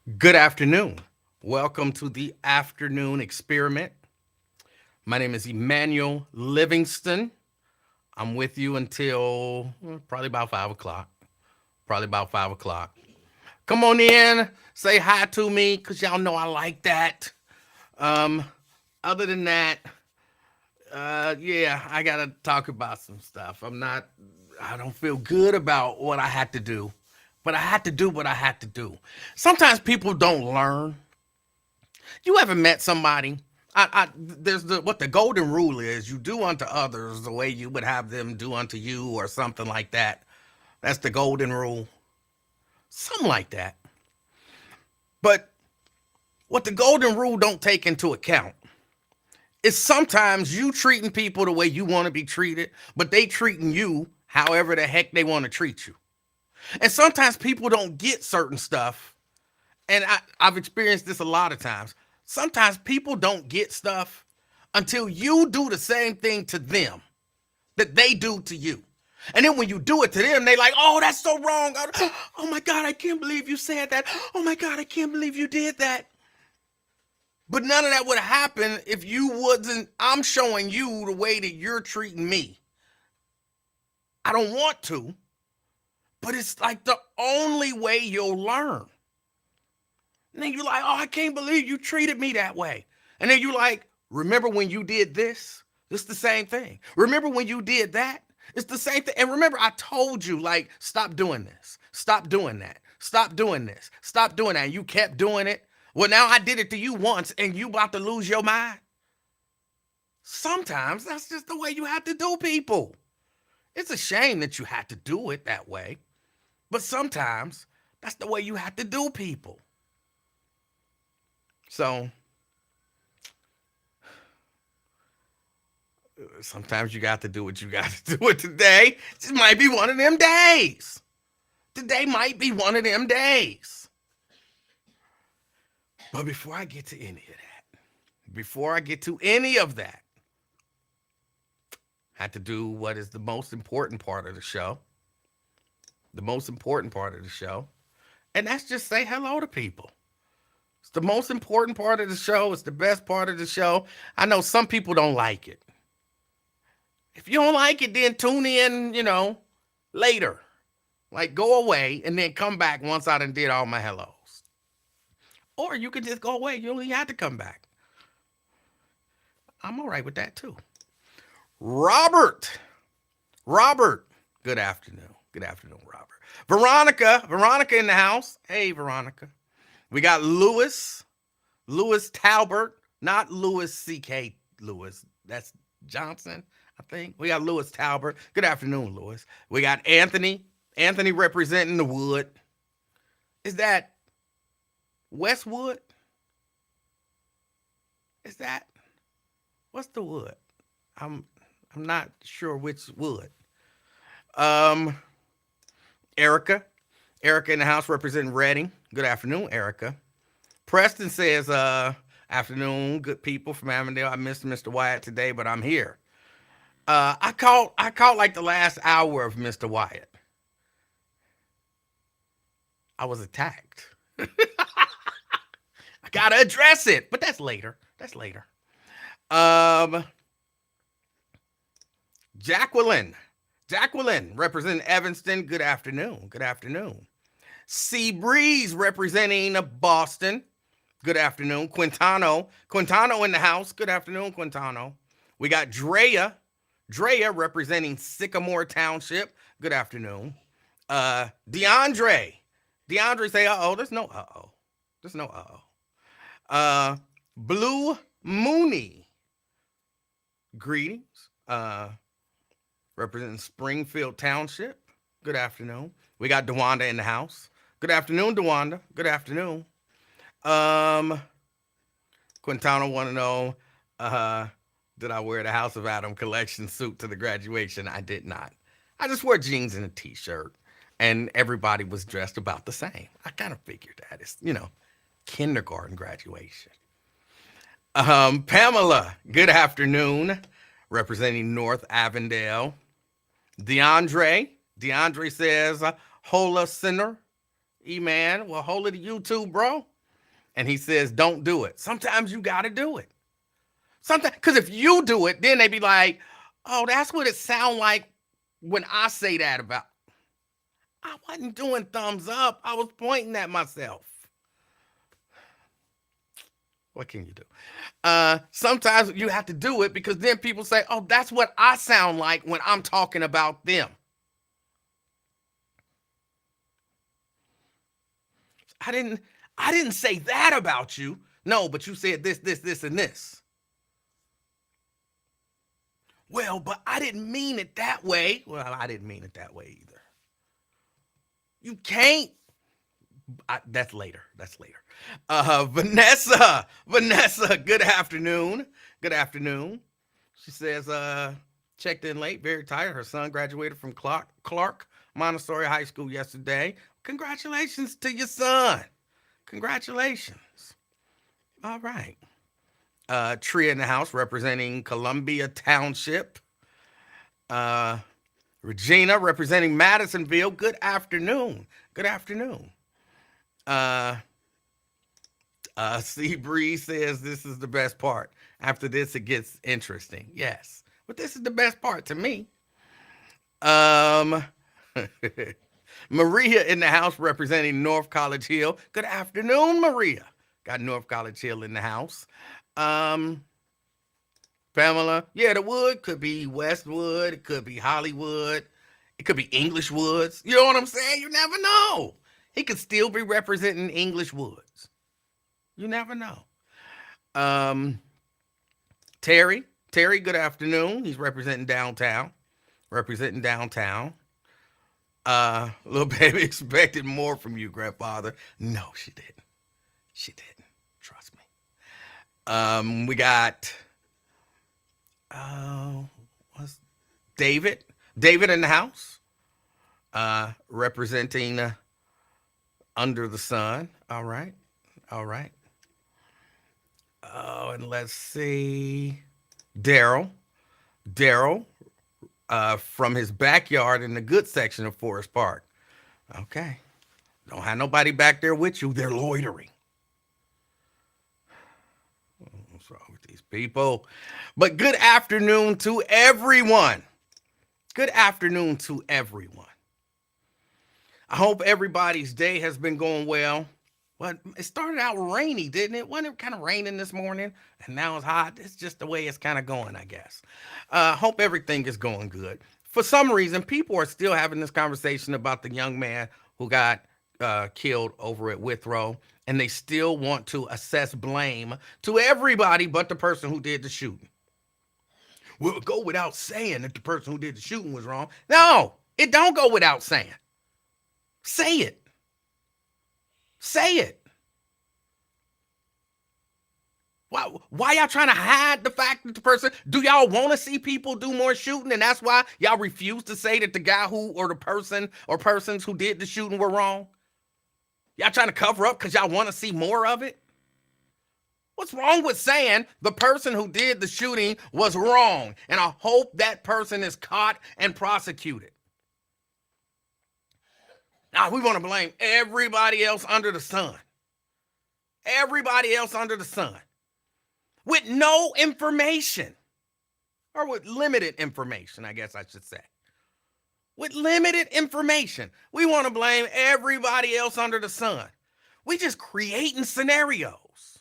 Good afternoon. Welcome to the afternoon experiment. My name is Emanuel Livingston. I'm with you until probably about 5 o'clock. Probably about 5 o'clock. Come on in, say hi to me, because y'all know I like that. Um, Other than that, yeah, I got to talk about some stuff. I don't feel good about what I had to do, but I had to do what I had to do. Sometimes people don't learn. You ever met somebody? There's what the golden rule is: you do unto others the way you would have them do unto you, or something like that. That's the golden rule, something like that. But what the golden rule don't take into account is sometimes you treating people the way you want to be treated, but they treating you however the heck they want to treat you. And sometimes people don't get certain stuff, and I've experienced this a lot of times. Sometimes people don't get stuff until you do the same thing to them that they do to you. And then when you do it to them, they like, oh, that's so wrong. Oh my God, I can't believe you said that. Oh my God, I can't believe you did that. But none of that would happen if you wasn't, I'm showing you the way that you're treating me. I don't want to, but it's like the only way you'll learn. And then you're like, oh, I can't believe you treated me that way. And then you're like, remember when you did this? It's the same thing. Remember when you did that? It's the same thing. And remember, I told you, like, stop doing this. Stop doing that. Stop doing this. Stop doing that. And you kept doing it. Well, now I did it to you once and you about to lose your mind. Sometimes that's just the way you have to do people. It's a shame that you had to do it that way. But sometimes that's the way you have to do people. So sometimes you got to do what you got to do it today. This might be one of them days. Today might be one of them days. But before I get to any of that, before I get to any of that, I had to do what is the most important part of the show. The most important part of the show. And that's just say hello to people. It's the most important part of the show. It's the best part of the show. I know some people don't like it. If you don't like it, then tune in, later. Like go away and then come back once I done did all my hellos. Or you can just go away. You don't even have to come back. I'm all right with that too. Robert. Robert. Good afternoon. Good afternoon, Robert. Veronica. Veronica in the house. Hey, Veronica. We got Lewis. Lewis Talbert. Not Lewis C.K. Lewis. That's Johnson, I think. We got Lewis Talbert. Good afternoon, Lewis. We got Anthony. Anthony representing the Wood. Is that Westwood? Is that what's the Wood? I'm I'm not sure which wood. Um, Erica. Erica in the house representing Reading. Good afternoon, Erica. Preston says, afternoon, good people from Avondale. I missed Mr. Wyatt today, but I'm here. I caught like the last hour of Mr. Wyatt. I was attacked. I gotta address it, but that's later. That's later. Um, Jacqueline. Jacqueline representing Evanston. Good afternoon. Good afternoon. Sea Breeze representing Boston. Good afternoon. Quintano. Quintano in the house. Good afternoon, Quintano. We got Drea. Drea representing Sycamore Township. Good afternoon. DeAndre. DeAndre say, uh-oh. There's no uh-oh. There's no uh-oh. Blue Mooney. Greetings. Representing Springfield Township. Good afternoon. We got DeWanda in the house. Good afternoon, DeWanda. Good afternoon. Quintano want to know, did I wear the House of Adam collection suit to the graduation? I did not. I just wore jeans and a t-shirt, and everybody was dressed about the same. I kind of figured that. It's, kindergarten graduation. Pamela, good afternoon, representing North Avondale. DeAndre says, hola sinner. E-man, well, hola to you too, bro. and he says, don't do it. Sometimes you got to do it. Sometimes, because if you do it, then they be like, oh, that's what it sound like when I say that about. I wasn't doing thumbs up. I was pointing at myself. What can you do? Sometimes you have to do it because then people say, oh, that's what I sound like when I'm talking about them. I didn't say that about you. No, but you said this, and this. Well, but I didn't mean it that way. Well, I didn't mean it that way either. You can't. That's later. That's later. Vanessa, good afternoon. Good afternoon. She says, checked in late, very tired. Her son graduated from Clark Montessori High School yesterday. Congratulations to your son. Congratulations. All right. Tria in the house representing Columbia Township. Regina representing Madisonville. Good afternoon. Good afternoon. Sea Breeze says this is the best part. After this, it gets interesting. Yes, but this is the best part to me. Maria in the house representing North College Hill. Good afternoon, Maria. Got North College Hill in the house. Pamela, yeah, the wood could be Westwood, it could be Hollywood, it could be English Woods. You know what I'm saying? You never know. He could still be representing English Woods. You never know. Terry, good afternoon. He's representing downtown. Little baby expected more from you, grandfather. No, she didn't. She didn't. Trust me. We got what's David in the house, representing Under the Sun. All right. Oh, and let's see, Daryl from his backyard in the good section of Forest Park. Okay, don't have nobody back there with you. They're loitering. What's wrong with these people? But good afternoon to everyone. Good afternoon to everyone. I hope everybody's day has been going well. But it started out rainy, didn't it? Wasn't it kind of raining this morning? And now it's hot. It's just the way it's kind of going, I guess. Hope everything is going good. For some reason, people are still having this conversation about the young man who got killed over at Withrow. And they still want to assess blame to everybody but the person who did the shooting. Well, it go without saying that the person who did the shooting was wrong. No, it don't go without saying. Say it. Say it. Why y'all trying to hide the fact that the person, do y'all want to see people do more shooting? And that's why y'all refuse to say that the guy who, or the person or persons who did the shooting were wrong? Y'all trying to cover up because y'all want to see more of it? What's wrong with saying the person who did the shooting was wrong? And I hope that person is caught and prosecuted. Now, we want to blame everybody else under the sun. Everybody else under the sun. With no information. Or with limited information, I guess I should say. With limited information. We want to blame everybody else under the sun. We just creating scenarios.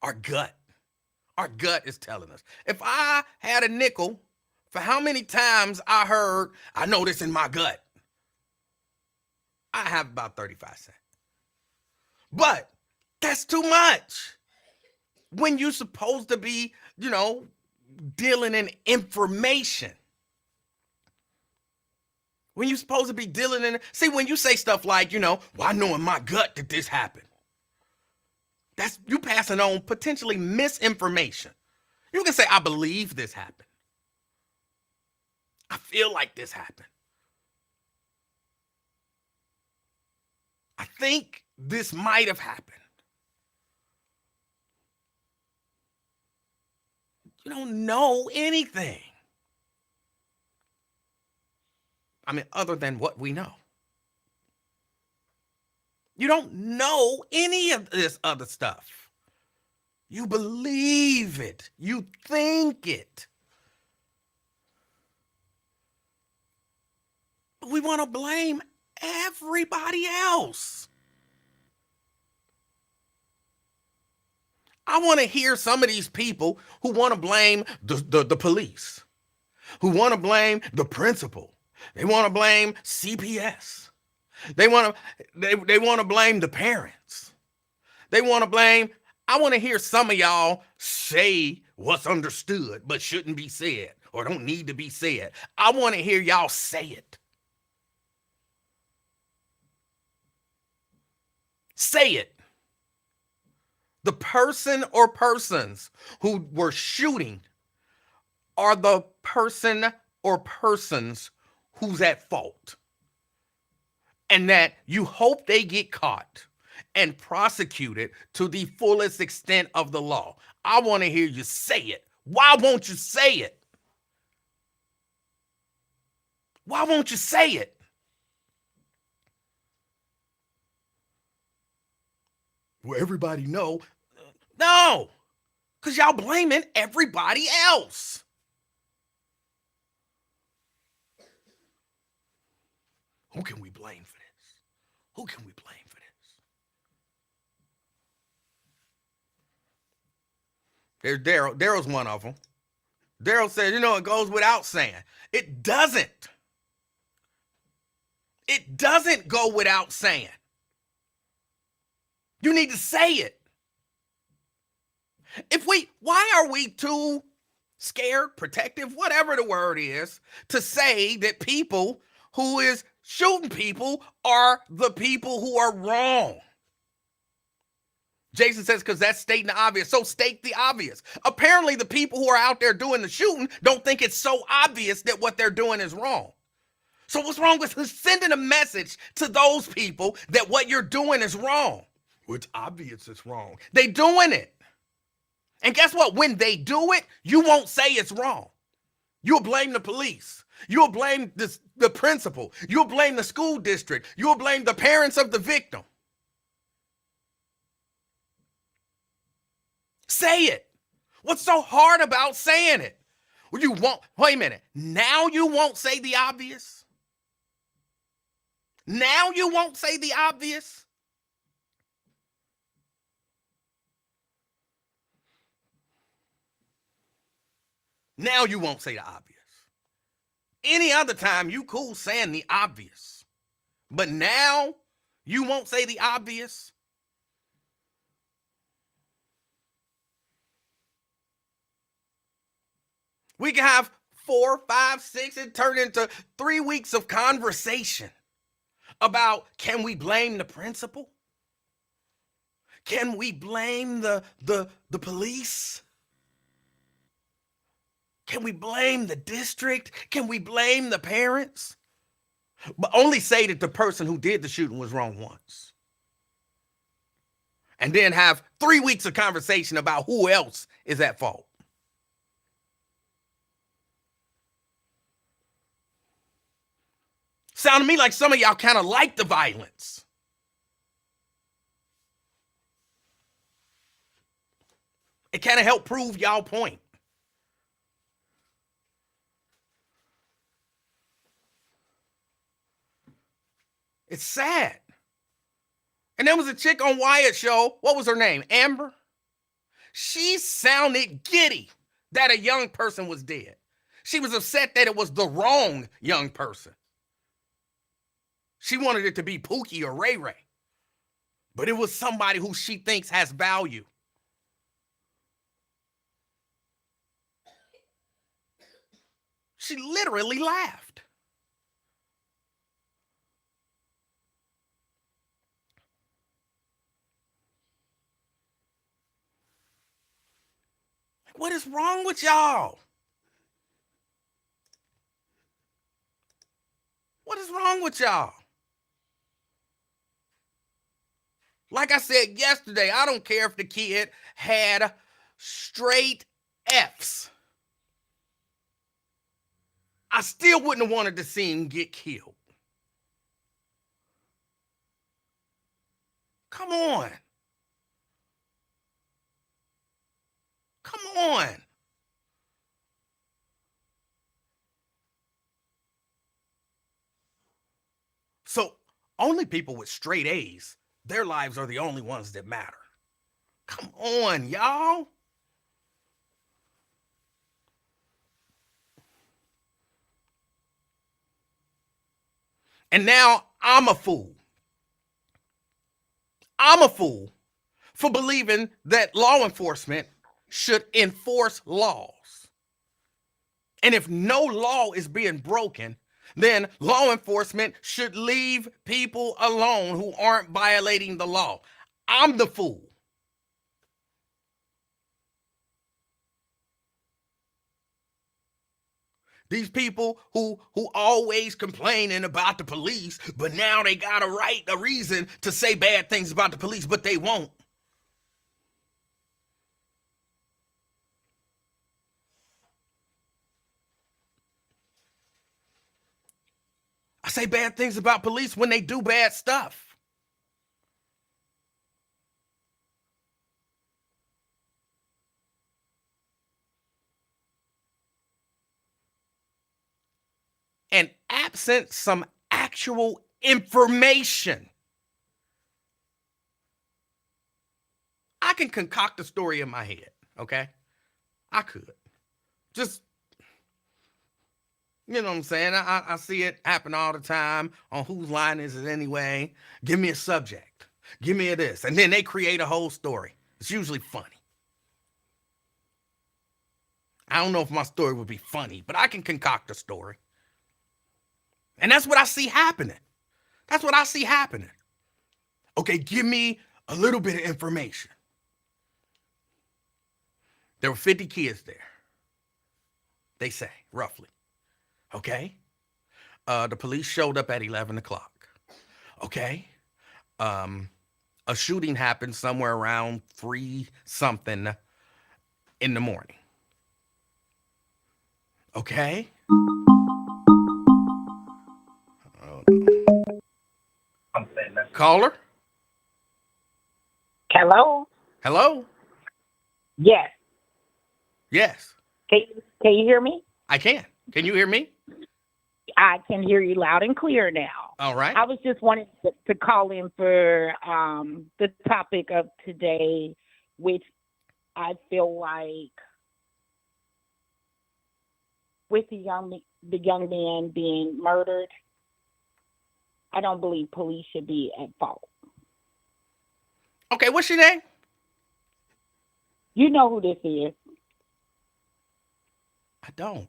Our gut is telling us. If I had a nickel for how many times I heard, I know this in my gut, I have about 35 cents. But that's too much. When you're supposed to be, dealing in information. When you're supposed to be dealing in, see, when you say stuff like, well, I know in my gut that this happened. That's you passing on potentially misinformation. You can say, I believe this happened. I feel like this happened. I think this might have happened. You don't know anything. I mean, other than what we know. You don't know any of this other stuff. You believe it. You think it. But we want to blame everybody else. I want to hear some of these people who want to blame the police, who want to blame the principal. They want to blame CPS. They want to blame the parents. They want to blame. I want to hear some of y'all say what's understood but shouldn't be said or don't need to be said. I want to hear y'all say it. Say it. The person or persons who were shooting are the person or persons who's at fault. And that you hope they get caught and prosecuted to the fullest extent of the law. I want to hear you say it. Why won't you say it? Why won't you say it? Well, everybody know. No, because y'all blaming everybody else. Who can we blame for this? Who can we blame for this? There's Daryl. Daryl's one of them. Daryl says, it goes without saying. It doesn't. It doesn't go without saying. You need to say it. Why are we too scared, protective, whatever the word is, to say that people who is shooting people are the people who are wrong? Jason says, because that's stating the obvious. So state the obvious. Apparently, the people who are out there doing the shooting don't think it's so obvious that what they're doing is wrong. So what's wrong with sending a message to those people that what you're doing is wrong? Well, it's obvious it's wrong. They doing it. And guess what? When they do it, you won't say it's wrong. You'll blame the police. You'll blame the principal. You'll blame the school district. You'll blame the parents of the victim. Say it. What's so hard about saying it? Wait a minute. Now you won't say the obvious? Now you won't say the obvious? Now you won't say the obvious. Any other time, you cool saying the obvious. But now, you won't say the obvious? We can have 4, 5, 6, and turn into 3 weeks of conversation about, can we blame the principal? Can we blame the police? Can we blame the district? Can we blame the parents? But only say that the person who did the shooting was wrong once. And then have 3 weeks of conversation about who else is at fault. Sound to me like some of y'all kind of like the violence. It kind of helped prove y'all point. It's sad. And there was a chick on Wyatt's show. What was her name? Amber? She sounded giddy that a young person was dead. She was upset that it was the wrong young person. She wanted it to be Pookie or Ray Ray. But it was somebody who she thinks has value. She literally laughed. What is wrong with y'all? What is wrong with y'all? Like I said yesterday, I don't care if the kid had straight F's. I still wouldn't have wanted to see him get killed. Come on. Come on. So only people with straight A's, their lives are the only ones that matter. Come on, y'all. And now I'm a fool. I'm a fool for believing that law enforcement should enforce laws. And if no law is being broken, then law enforcement should leave people alone who aren't violating the law. I'm the fool. These people who always complaining about the police, but now they got a reason to say bad things about the police, but they won't. I say bad things about police when they do bad stuff. And absent some actual information, I can concoct a story in my head, okay? I could. Just, you know what I'm saying? I see it happen all the time. On whose line is it anyway? Give me a subject. Give me a this. And then they create a whole story. It's usually funny. I don't know if my story would be funny, but I can concoct a story. And that's what I see happening. That's what I see happening. Okay, give me a little bit of information. There were 50 kids there, they say, roughly. Okay? The police showed up at 11 o'clock. Okay? A shooting happened somewhere around 3 something in the morning. Okay? Caller? Hello? Hello? Yes. Yes, Can you hear me? I can. Can you hear me? I can hear you loud and clear now. All right. I was just wanting to call in for the topic of today, which I feel like with the young man being murdered, I don't believe police should be at fault. Okay, what's your name? You know who this is. I don't.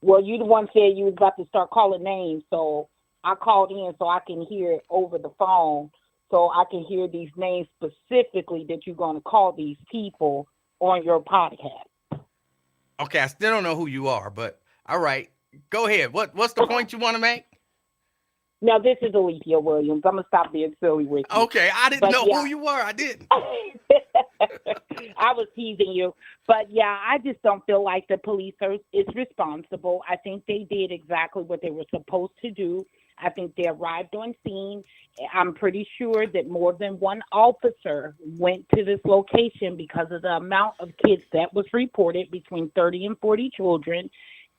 Well, you the one said you was about to start calling names, so I called in so I can hear it over the phone, so I can hear these names specifically that you're going to call these people on your podcast. Okay, I still don't know who you are, but all right. Go ahead. What's the point you want to make? Now, this is Alethea Williams. I'm going to stop being silly with you. Okay, I didn't know who you were. I didn't. I was teasing you. But, yeah, I just don't feel like the police is responsible. I think they did exactly what they were supposed to do. I think they arrived on scene. I'm pretty sure that more than one officer went to this location because of the amount of kids that was reported, between 30 and 40 children.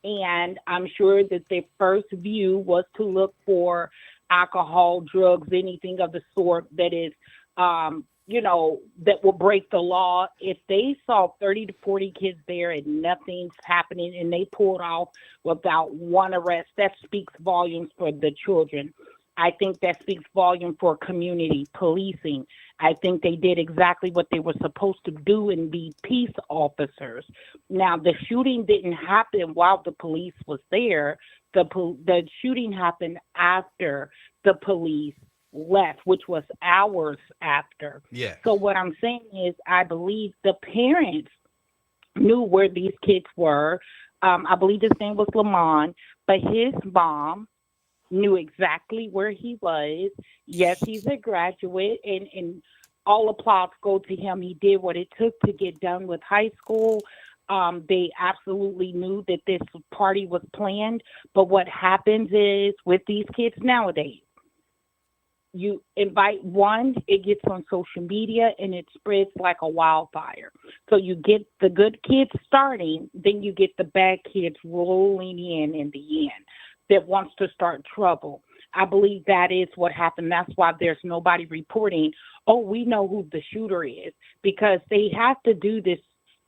And I'm sure that their first view was to look for alcohol, drugs, anything of the sort that is, that will break the law. If they saw 30 to 40 kids there and nothing's happening and they pulled off without one arrest, that speaks volumes for the children. I think that speaks volume for community policing. I think they did exactly what they were supposed to do and be peace officers. Now, the shooting didn't happen while the police was there. The shooting happened after the police left, which was hours after. Yeah. So what I'm saying is I believe the parents knew where these kids were. I believe his name was Lamont, but his mom knew exactly where he was. Yes, he's a graduate, and all applause go to him. He did what it took to get done with high school. They absolutely knew that this party was planned. But what happens is with these kids nowadays, You invite one, it gets on social media and it spreads like a wildfire. So you get the good kids starting, then you get the bad kids rolling in the end that wants to start trouble. I believe that is what happened. That's why there's nobody reporting, oh, we know who the shooter is, because they have to do this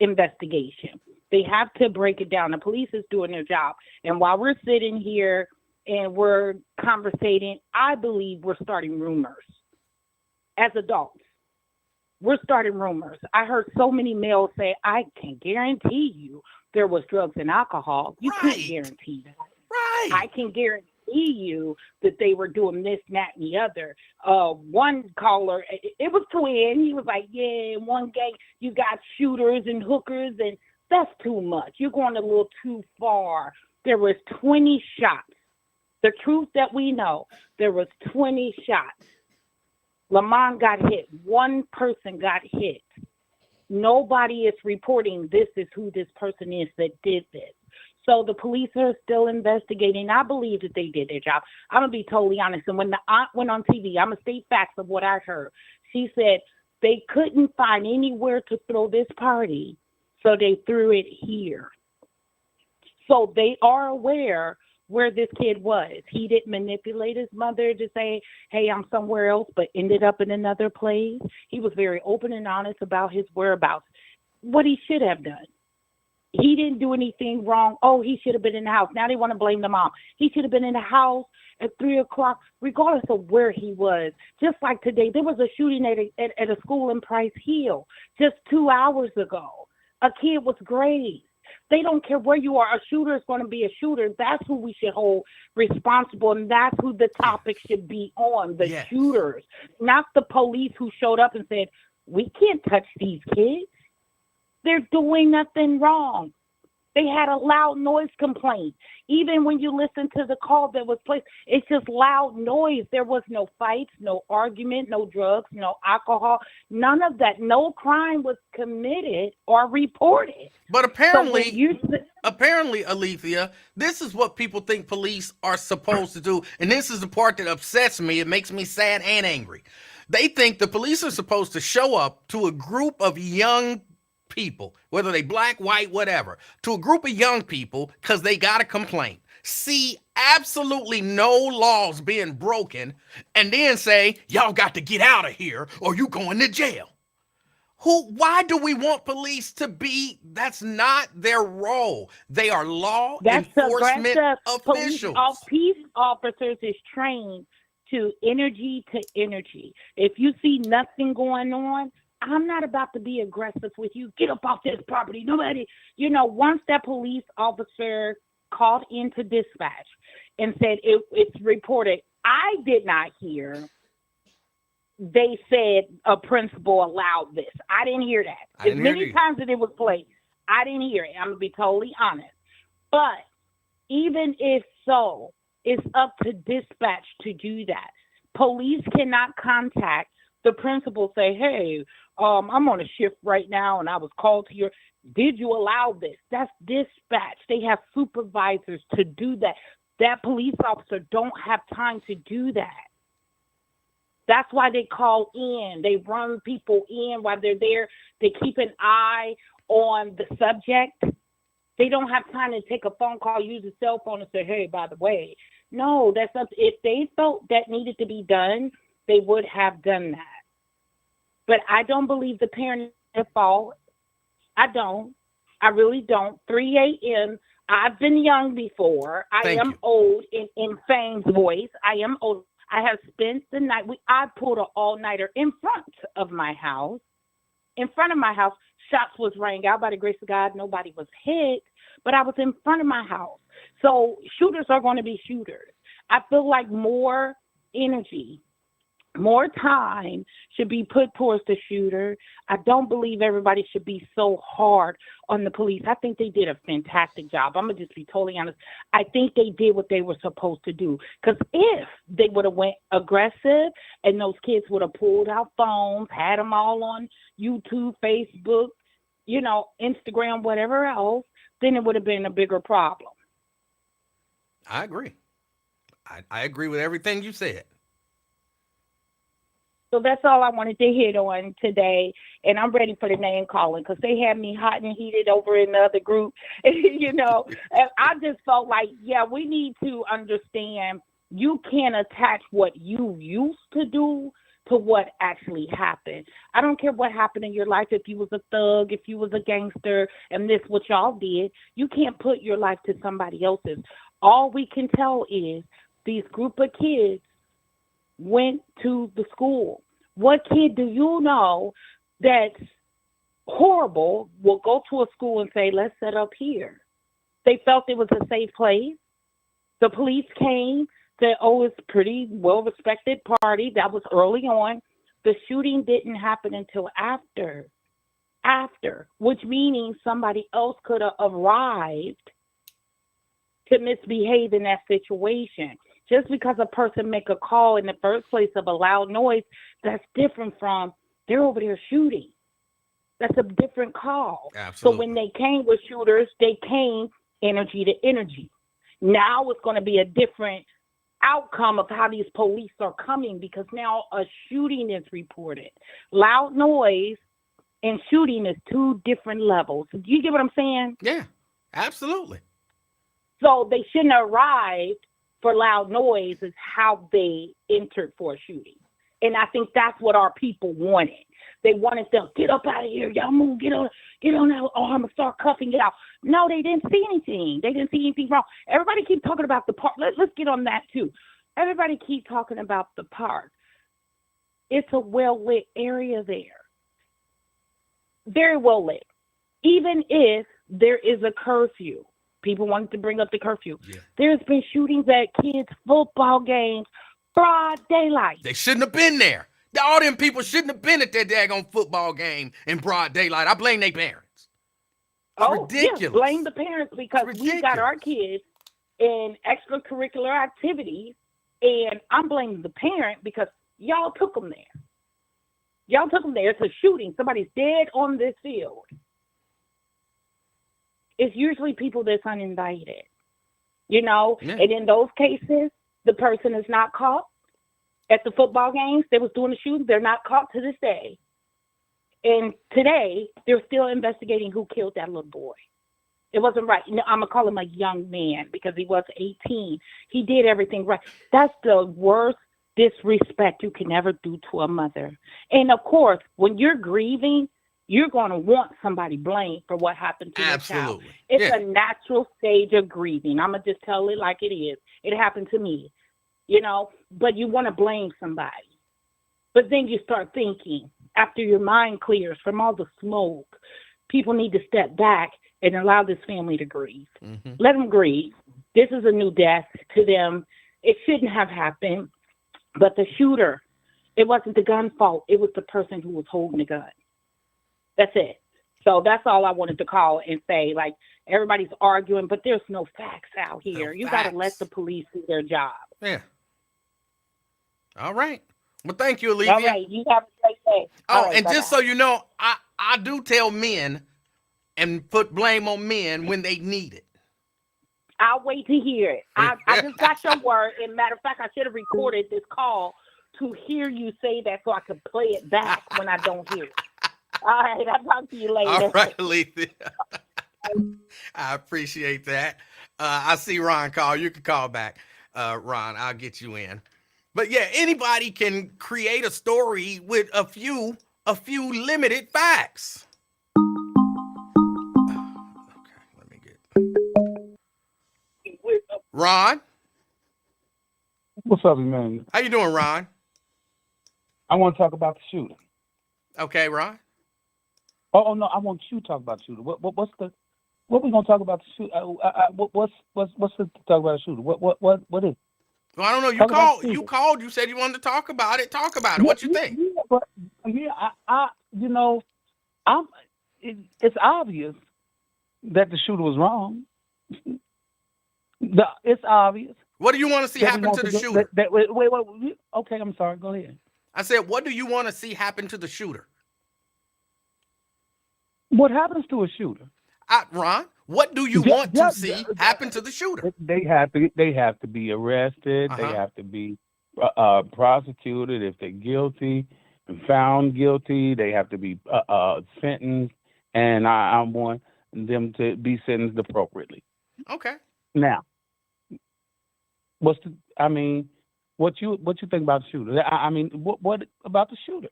investigation. They have to break it down. The police is doing their job. And while we're sitting here and we're conversating, I believe we're starting rumors as adults. We're starting rumors. I heard so many males say, I can guarantee you there was drugs and alcohol. You can't Right. guarantee that. Right. I can guarantee you that they were doing this, that, and the other. One caller, it was twin. He was like, yeah, in one gang, you got shooters and hookers, and that's too much. You're going a little too far. There was 20 shots. The truth that we know, there was 20 shots. Lamont got hit. One person got hit. Nobody is reporting this is who this person is that did this. So the police are still investigating. I believe that they did their job. I'm going to be totally honest. And when the aunt went on TV, I'm going to state facts of what I heard. She said they couldn't find anywhere to throw this party, so they threw it here. So they are aware where this kid was. He didn't manipulate his mother to say, hey, I'm somewhere else, but ended up in another place. He was very open and honest about his whereabouts, what he should have done. He didn't do anything wrong. Oh, he should have been in the house. Now they want to blame the mom. He should have been in the house at 3 o'clock, regardless of where he was. Just like today, there was a shooting at a school in Price Hill just 2 hours ago. A kid was grazed. They don't care where you are. A shooter is going to be a shooter. That's who we should hold responsible, and that's who the topic should be on, the Yes. shooters, not the police who showed up and said, we can't touch these kids. They're doing nothing wrong. They had a loud noise complaint. Even when you listen to the call that was placed, it's just loud noise. There was no fights, no argument, no drugs, no alcohol, none of that. No crime was committed or reported. But So when apparently, Alethea, this is what people think police are supposed to do. And this is the part that upsets me. It makes me sad and angry. They think the police are supposed to show up to a group of young people, whether they black, white, whatever, to a group of young people because they got a complaint, see absolutely no laws being broken, and then say, y'all got to get out of here or you going to jail. Why do we want police to be? That's not their role. They are law that's enforcement aggressive. officials. Peace officers is trained to energy. If you see nothing going on, I'm not about to be aggressive with you. Get up off this property. Nobody, once that police officer called into dispatch and said it's reported, I did not hear they said a principal allowed this. I didn't hear that. As many times as it was played, I didn't hear it. I'm going to be totally honest. But even if so, it's up to dispatch to do that. Police cannot contact the principal, say, hey, I'm on a shift right now and I was called to did you allow this? That's dispatch. They have supervisors to do that. That police officer don't have time to do that. That's why they call in. They run people in while they're there. They keep an eye on the subject. They don't have time to take a phone call, use a cell phone and say, hey, by the way. No, that's up. If they felt that needed to be done, they would have done that. But I don't believe the parents at fault. I don't. I really don't. 3 a.m. I've been young before. I am old in Fame's voice. I am old. I have spent the night. I pulled an all-nighter in front of my house. In front of my house, shots was rang out. By the grace of God, nobody was hit, but I was in front of my house. So shooters are going to be shooters. I feel like more energy, more time should be put towards the shooter. I don't believe everybody should be so hard on the police. I think they did a fantastic job. I'm going to just be totally honest. I think they did what they were supposed to do. Because if they would have went aggressive and those kids would have pulled out phones, had them all on YouTube, Facebook, Instagram, whatever else, then it would have been a bigger problem. I agree. I agree with everything you said. So that's all I wanted to hit on today. And I'm ready for the name calling because they had me hot and heated over in the other group. And I just felt like, yeah, we need to understand you can't attach what you used to do to what actually happened. I don't care what happened in your life. If you was a thug, if you was a gangster, and this what y'all did, you can't put your life to somebody else's. All we can tell is these group of kids went to the school. What kid do you know that's horrible will go to a school and say, let's set up here? They felt it was a safe place. The police came, said, oh, it's pretty well-respected party. That was early on. The shooting didn't happen until after, which meaning somebody else could have arrived to misbehave in that situation. Just because a person make a call in the first place of a loud noise, that's different from they're over there shooting. That's a different call. Absolutely. So when they came with shooters, they came energy to energy. Now it's going to be a different outcome of how these police are coming because now a shooting is reported. Loud noise and shooting is two different levels. Do you get what I'm saying? Yeah, absolutely. So they shouldn't have arrived for loud noise is how they entered for a shooting. And I think that's what our people wanted. They wanted them, get up out of here, y'all move, get on that arm and start cuffing it out. No, they didn't see anything. They didn't see anything wrong. Everybody keep talking about the park. Let's get on that too. Everybody keep talking about the park. It's a well-lit area there. Very well lit. Even if there is a curfew. People wanted to bring up the curfew. Yeah. There's been shootings at kids' football games, broad daylight. They shouldn't have been there. All them people shouldn't have been at that daggone football game in broad daylight. I blame their parents. It's ridiculous. Yeah, blame the parents because we got our kids in extracurricular activities, and I'm blaming the parent because y'all took them there. Y'all took them there. It's a shooting. Somebody's dead on this field. It's usually people that's uninvited, Yeah. And in those cases, the person is not caught. At the football games, they was doing the shooting. They're not caught to this day. And today, they're still investigating who killed that little boy. It wasn't right. I'm going to call him a young man because he was 18. He did everything right. That's the worst disrespect you can ever do to a mother. And, of course, when you're grieving, you're going to want somebody blamed for what happened to your child. It's a natural stage of grieving. I'm going to just tell it like it is. It happened to me, but you want to blame somebody. But then you start thinking, after your mind clears from all the smoke, people need to step back and allow this family to grieve. Mm-hmm. Let them grieve. This is a new death to them. It shouldn't have happened. But the shooter, it wasn't the gun fault. It was the person who was holding the gun. That's it. So that's all I wanted to call and say. Like, everybody's arguing, but there's no facts out here. You got to let the police do their job. Yeah. All right. Well, thank you, Olivia. All right. You have a great day. Oh, right, and just so you know, I do tell men and put blame on men when they need it. I'll wait to hear it. I just got your word. And matter of fact, I should have recorded this call to hear you say that so I could play it back when I don't hear it. All right, I'll talk to you later. All right, Alethea. I appreciate that. I see Ron call. You can call back, Ron. I'll get you in. But yeah, anybody can create a story with a few limited facts. Okay, let me get Ron. What's up, man? How you doing, Ron? I want to talk about the shooter. Okay, Ron. Oh no, I want you to talk about the shooter. What we gonna talk about the shooter? What's the talk about the shooter? What is? Well, I don't know. You called. You said you wanted to talk about it. Talk about it. What you think? Yeah, but it's obvious that the shooter was wrong. It's obvious. What do you want to see happen to the shooter? Wait. Okay, I'm sorry. Go ahead. I said, what do you want to see happen to the shooter? What happens to a shooter? Ron, what do you want to see happen to the shooter? They have to be arrested. Uh-huh. They have to be prosecuted if they're guilty. found guilty. They have to be sentenced, and I want them to be sentenced appropriately. Okay. Now, what you think about the shooter? I mean, what about the shooter?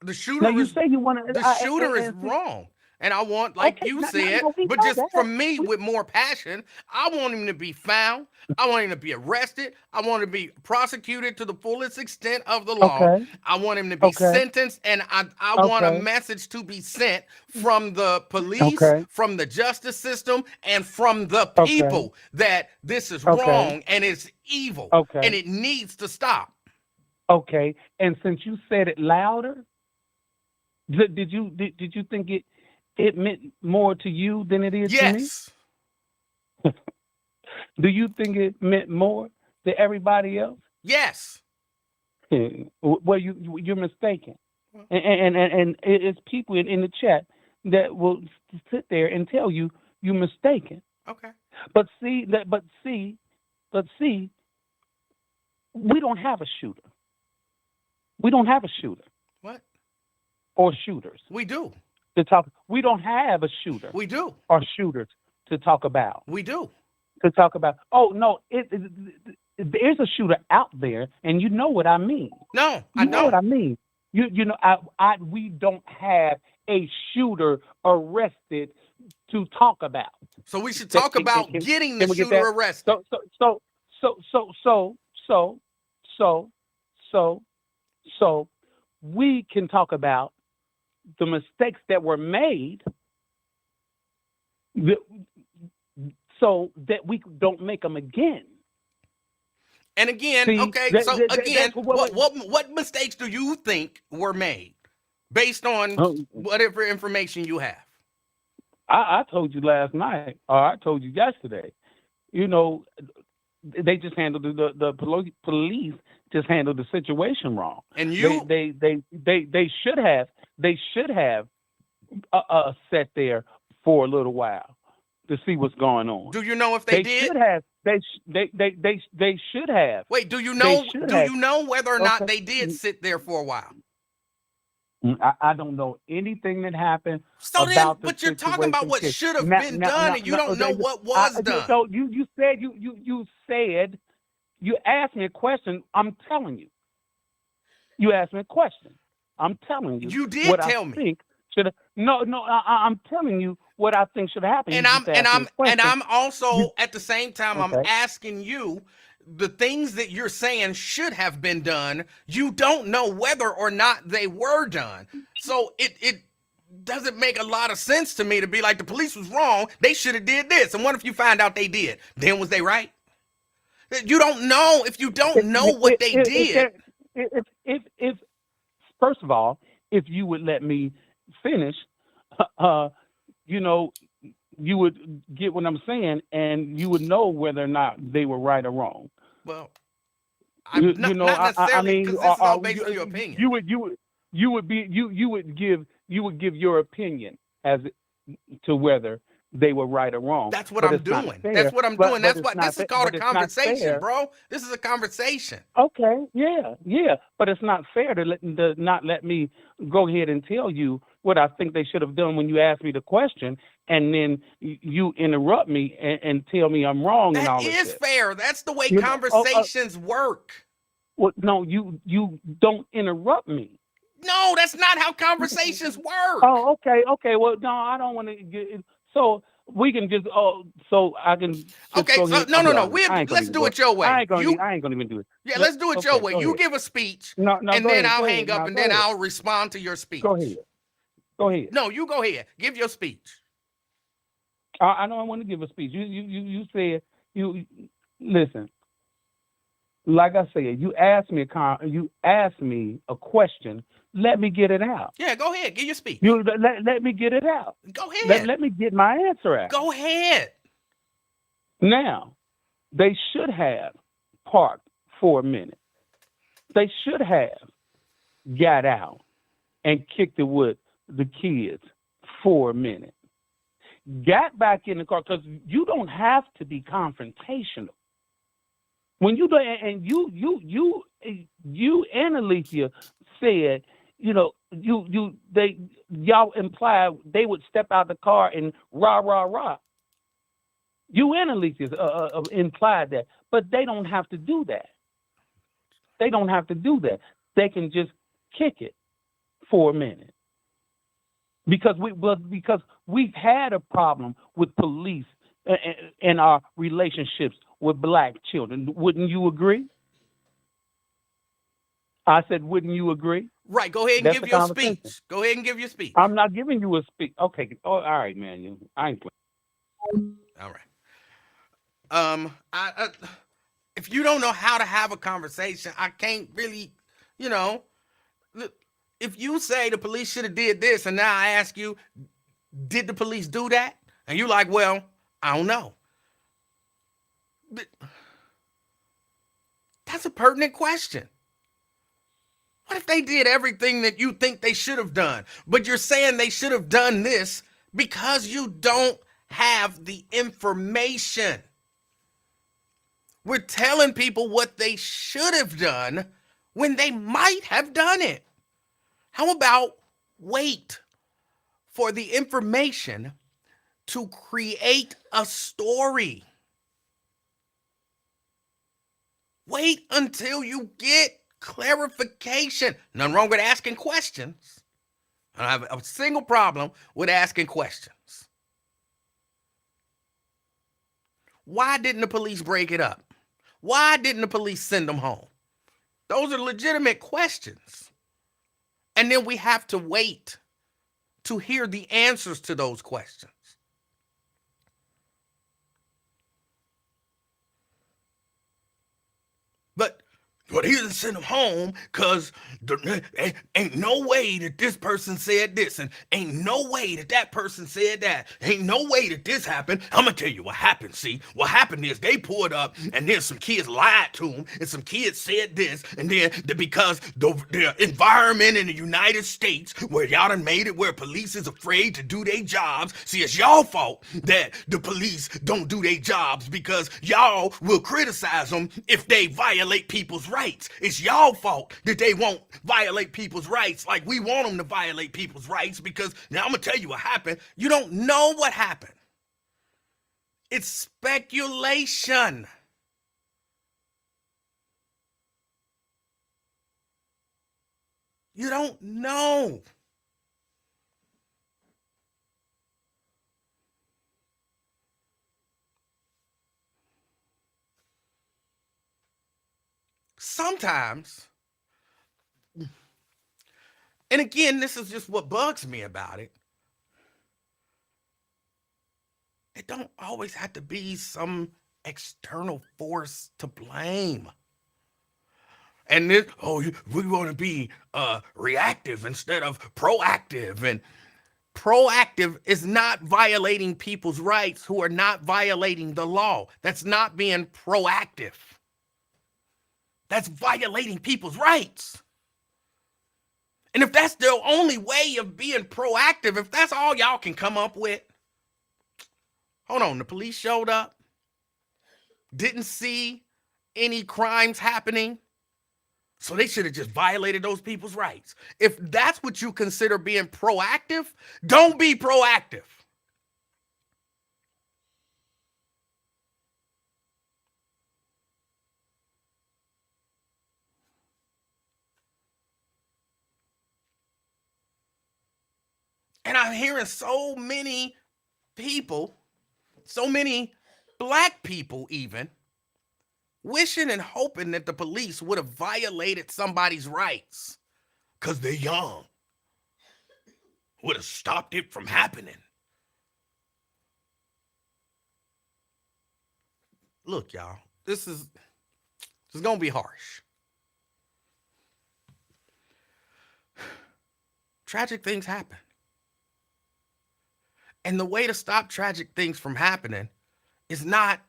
The Now shooter you is say you want to. the shooter is wrong. And I want, like Okay, you no, said, we but know just that. from me with more passion, I want him to be found. I want him to be arrested. I want him to be prosecuted to the fullest extent of the law. Okay, I want him to be okay, sentenced. And I want a okay, message to be sent from the police, okay, from the justice system, and from the okay, people that this is okay, wrong and it's evil and okay, it needs to stop. okay. And since you said it louder, did you think it meant more to you than it is to me? Yes. Do you think it meant more to everybody else? Yes. Well, you're mistaken, and it's people in the chat that will sit there and tell you you're mistaken. Okay. But see, we don't have a shooter. We don't have a shooter What? or shooters We do. to talk. We don't have a shooter We do. or shooters to talk about. We do. Oh no, there's a shooter out there, and you know what I mean. No, I You know what don't. I mean. You know, we don't have a shooter arrested to talk about. So we should talk about getting the can we get shooter that? arrested. So we can talk about the mistakes that were made, so that we don't make them again. And again, See, okay, so again, what mistakes do you think were made based on whatever information you have? I told you last night, or I told you yesterday. You know, they just handled the police just handled the situation wrong. And you, they should have sat there for a little while to see what's going on. do you know if they did? Should have. They should have. Wait, do you know? Do you know whether or not Okay. they did sit there for a while? I don't know anything that happened. So then, about the but you're talking about what situation. should have been done, and you don't know what was done. So you said you asked me a question. I'm telling you. You asked me a question. I'm telling you. You did what tell I me. Think should have, no. I'm telling you what I think should have happened. And I'm also at the same time I'm Okay. asking you the things that you're saying should have been done. You don't know whether or not they were done. So it doesn't make a lot of sense to me to be like the police was wrong. They should have did this. And what if you find out they did? Then was they right? You don't know if you don't know what they did. If first of all, if you would let me finish, you know, you would get what I'm saying, and you would know whether or not they were right or wrong. Well, You not know, necessarily, because this is all based on your opinion. You would give your opinion as to whether they were right or wrong. That's what But I'm it's not doing. fair. That's what I'm But- doing. but That's it's what not this is fa- called but a it's not conversation, fair. bro. This is a conversation. Okay, yeah, but it's not fair to not let me go ahead and tell you what I think they should have done when you asked me the question, and then you interrupt me and tell me I'm wrong and all That this is shit. fair. That's the way You know, conversations work. Well, no, you don't interrupt me. No, that's not how conversations work. Oh, okay. Well, no, I don't want to get so. We can just so I can just Okay, go so ahead. no. I ain't Let's gonna do go- it your way. I ain't gonna even do it. Yeah, let's do it Okay, your way. go You ahead. give a speech, No, and go then ahead, I'll go hang ahead. up, No, and go then ahead. I'll respond to your speech. Go ahead. No, you go ahead. Give your speech. I know I want to give a speech. You said you listen. Like I said, you asked me a question. Let me get it out. Yeah, go ahead. Give your speech. Let me get it out. Go ahead. Let me get my answer out. Go ahead. Now, they should have parked for a minute. They should have got out and kicked it with the kids for a minute. Got back in the car, because you don't have to be confrontational. When you do, and you and Alicia said y'all imply they would step out the car and rah rah rah. You and Alicia's implied that, but they don't have to do that. They don't have to do that. They can just kick it for a minute because we've had a problem with police and our relationships with black children. Wouldn't you agree? I said, wouldn't you agree? Right. Go ahead and That's give the your conversation. speech. Go ahead and give your speech. I'm not giving you a speech. Okay. Oh, all right, man. I ain't playing. All right. If you don't know how to have a conversation, I can't really, you know, if you say the police should have did this, and now I ask you, did the police do that? And you're like, well, I don't know. That's a pertinent question. What if they did everything that you think they should have done, but you're saying they should have done this because you don't have the information? We're telling people what they should have done when they might have done it. How about wait for the information to create a story? Wait until you get clarification. Nothing wrong with asking questions. I don't have a single problem with asking questions. Why didn't the police break it up? Why didn't the police send them home? Those are legitimate questions. And then we have to wait to hear the answers to those questions. But he didn't send them home because ain't no way that this person said this, and ain't no way that that person said that. Ain't no way that this happened. I'm going to tell you what happened, see? What happened is they pulled up, and then some kids lied to them, and some kids said this, and then because the environment in the United States where y'all done made it where police is afraid to do their jobs, see, it's y'all fault that the police don't do their jobs because y'all will criticize them if they violate people's rights. It's y'all fault that they won't violate people's rights like we want them to violate people's rights because now I'm going to tell you what happened. You don't know what happened. It's speculation. You don't know. Sometimes, and again, this is just what bugs me about it. It don't always have to be some external force to blame. And this, we want to be reactive instead of proactive. And proactive is not violating people's rights who are not violating the law. That's not being proactive. That's violating people's rights. And if that's the only way of being proactive, if that's all y'all can come up with, hold on, the police showed up, didn't see any crimes happening, so they should have just violated those people's rights. If that's what you consider being proactive, don't be proactive. And I'm hearing so many people, so many black people even, wishing and hoping that the police would have violated somebody's rights because they're young. Would have stopped it from happening. Look, y'all, this is going to be harsh. Tragic things happen. And the way to stop tragic things from happening is not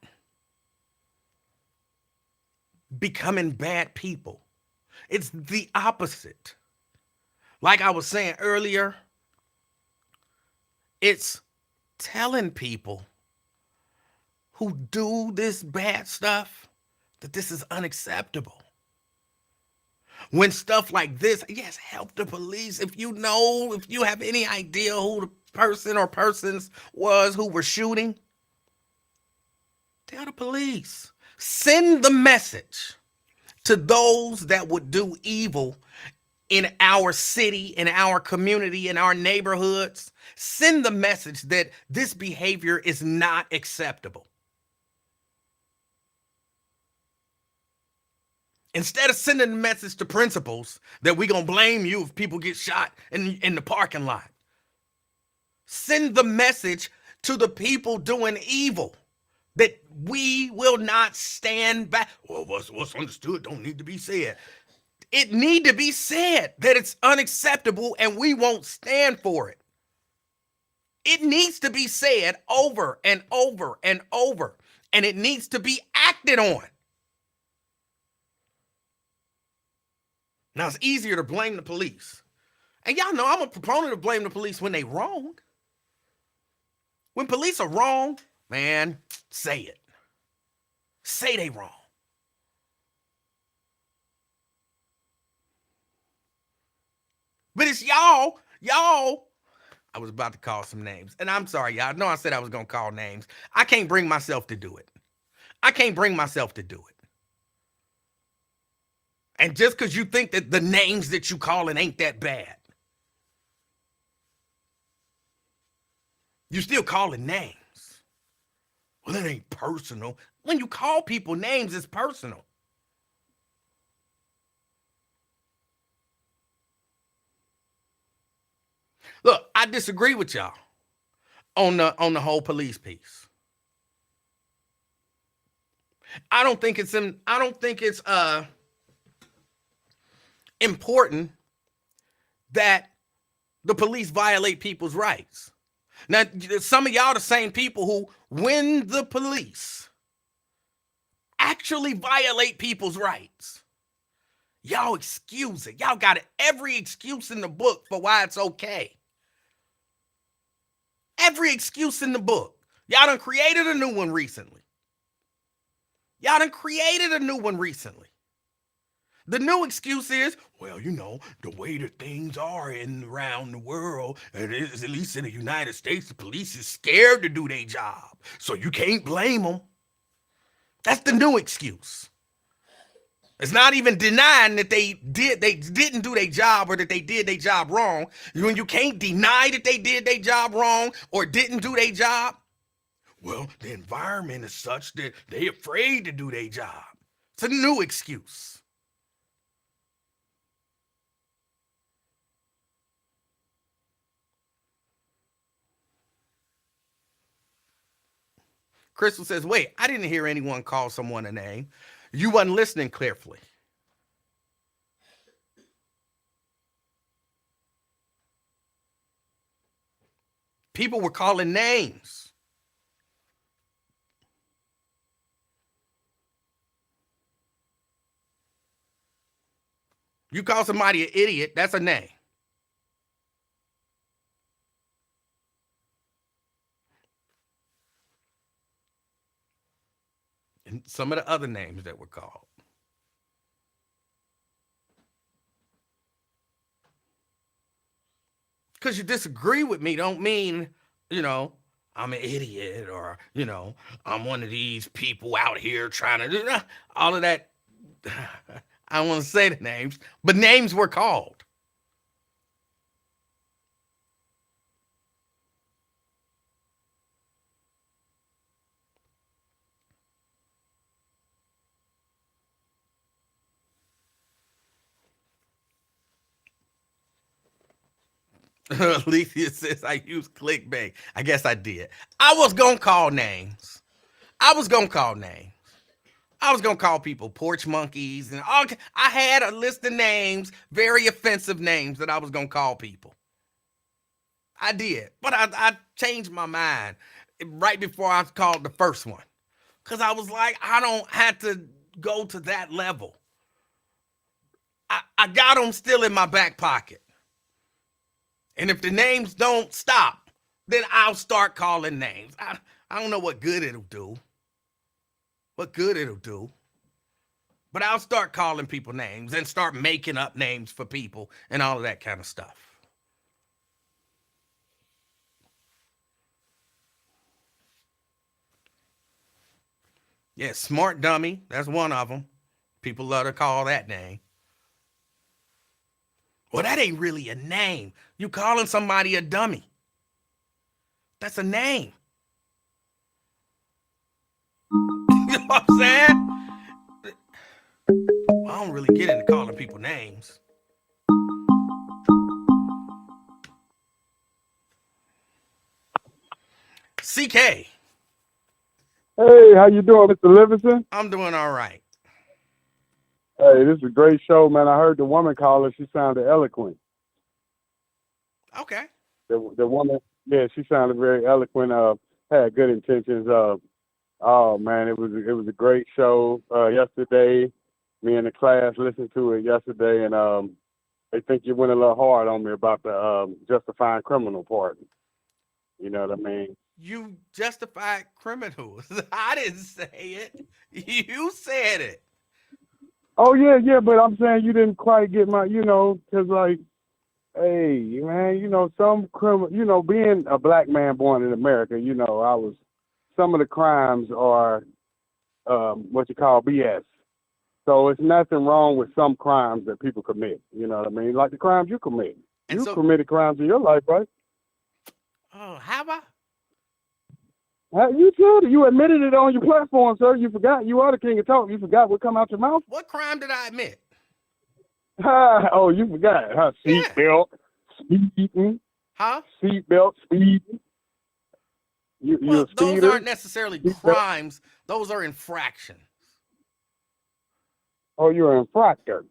becoming bad people. It's the opposite. Like I was saying earlier, it's telling people who do this bad stuff that this is unacceptable. When stuff like this, yes, help the police. If you have any idea who the person or persons was who were shooting, tell the police. Send the message to those that would do evil in our city, in our community, in our neighborhoods. Send the message that this behavior is not acceptable. Instead of sending a message to principals that we're going to blame you if people get shot in the parking lot, send the message to the people doing evil that we will not stand back. Well, what's understood don't need to be said. It need to be said that it's unacceptable and we won't stand for it. It needs to be said over and over and over, and it needs to be acted on. Now, it's easier to blame the police. And y'all know I'm a proponent of blaming the police when they wrong. When police are wrong, man, say it. Say they wrong. But it's y'all, I was about to call some names. And I'm sorry, y'all. I know I said I was going to call names. I can't bring myself to do it. And just because you think that the names that you calling ain't that bad, you still calling names. Well, it ain't personal. When you call people names, it's personal. Look, I disagree with y'all on the whole police piece. I don't think it's important that the police violate people's rights. Now, some of y'all the same people who, when the police actually violate people's rights, y'all excuse it. Y'all got every excuse in the book for why it's okay. Every excuse in the book. Y'all done created a new one recently. The new excuse is, well, the way that things are around the world, and at least in the United States, the police is scared to do their job. So you can't blame them. That's the new excuse. It's not even denying that they didn't do their job or that they did their job wrong. When you can't deny that they did their job wrong or didn't do their job, well, the environment is such that they're afraid to do their job. It's a new excuse. Crystal says, wait, I didn't hear anyone call someone a name. You wasn't listening carefully. People were calling names. You call somebody an idiot, that's a name. And some of the other names that were called. Because you disagree with me don't mean, I'm an idiot or, I'm one of these people out here trying to do all of that. I don't want to say the names, but names were called. Alicia says I use clickbait. I guess I did. I was going to call names. I was going to call people porch monkeys and all. I had a list of names, very offensive names that I was going to call people. I did. But I changed my mind right before I called the first one. Because I was like, I don't have to go to that level. I got them still in my back pocket. And if the names don't stop, then I'll start calling names. I don't know what good it'll do. But But I'll start calling people names and start making up names for people and all of that kind of stuff. Yeah, smart dummy. That's one of them. People love to call that name. Well, that ain't really a name. You calling somebody a dummy. That's a name. You know what I'm saying? I don't really get into calling people names. CK, Hey, how you doing, Mr. Livingston? I'm doing all right. Hey, this is a great show, man. I heard the woman caller. She sounded eloquent. Okay. The woman, yeah, she sounded very eloquent. Had good intentions. Oh man, it was a great show. Yesterday, me and the class listened to it yesterday, and they think you went a little hard on me about the justifying criminal part. You know what I mean? You justified criminals. I didn't say it. You said it. Oh yeah, but I'm saying you didn't quite get my, because like, hey man, some criminal, being a black man born in America, some of the crimes are what you call BS. So it's nothing wrong with some crimes that people commit. You know what I mean? Like the crimes you commit. And You so, committed crimes in your life, right? oh, have I? You did. You admitted it on your platform, sir. You forgot. You are the king of talk. You forgot what come out your mouth. What crime did I admit? Oh, you forgot. Huh? Yeah. Seatbelt, speeding, Huh? seatbelt, speeding. You're Well, a those speeder. aren't necessarily Seatbelt. crimes. Those are infractions. Oh, you're an infractor.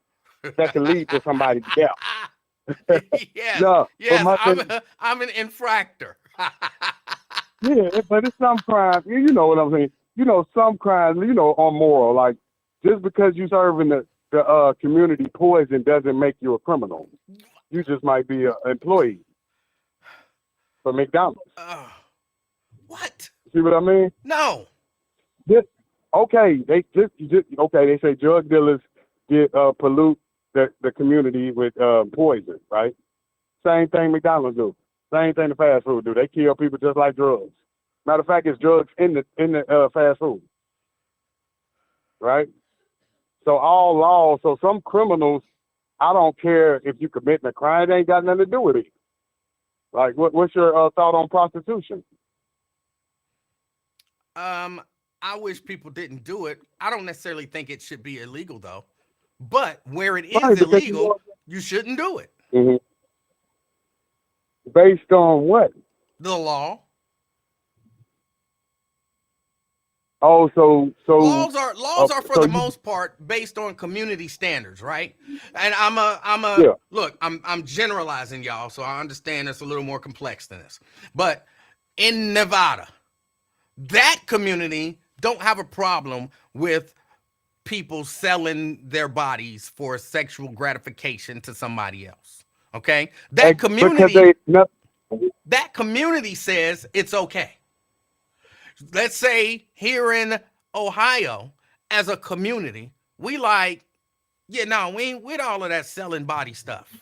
That can lead to somebody's death. Yes, No, but yes, my I'm thing, I'm an infractor. yeah, but it's some crimes. You know what I'm saying? Some crimes, are moral. Like just because you serving the community poison doesn't make you a criminal. You just might be an employee for McDonald's. What? See what I mean? No. Just, okay, okay. They say drug dealers get pollute the community with poison, right? Same thing McDonald's do. Same thing the fast food do. They kill people just like drugs. Matter of fact, it's drugs in the fast food, right? So all laws. So some criminals, I don't care if you committing a crime, it ain't got nothing to do with it. Like, what's your thought on prostitution? I wish people didn't do it. I don't necessarily think it should be illegal though. But where it is Right, because illegal, you shouldn't do it. Mhm. Based on what? The law. Oh, so Laws are for so the you most part based on community standards, right? And I'm a yeah. look, I'm generalizing y'all, so I understand it's a little more complex than this. But in Nevada, that community don't have a problem with people selling their bodies for sexual gratification to somebody else. Okay? Because they no, That community says it's okay. Let's say here in Ohio, as a community, we like, yeah, no, we ain't with all of that selling body stuff.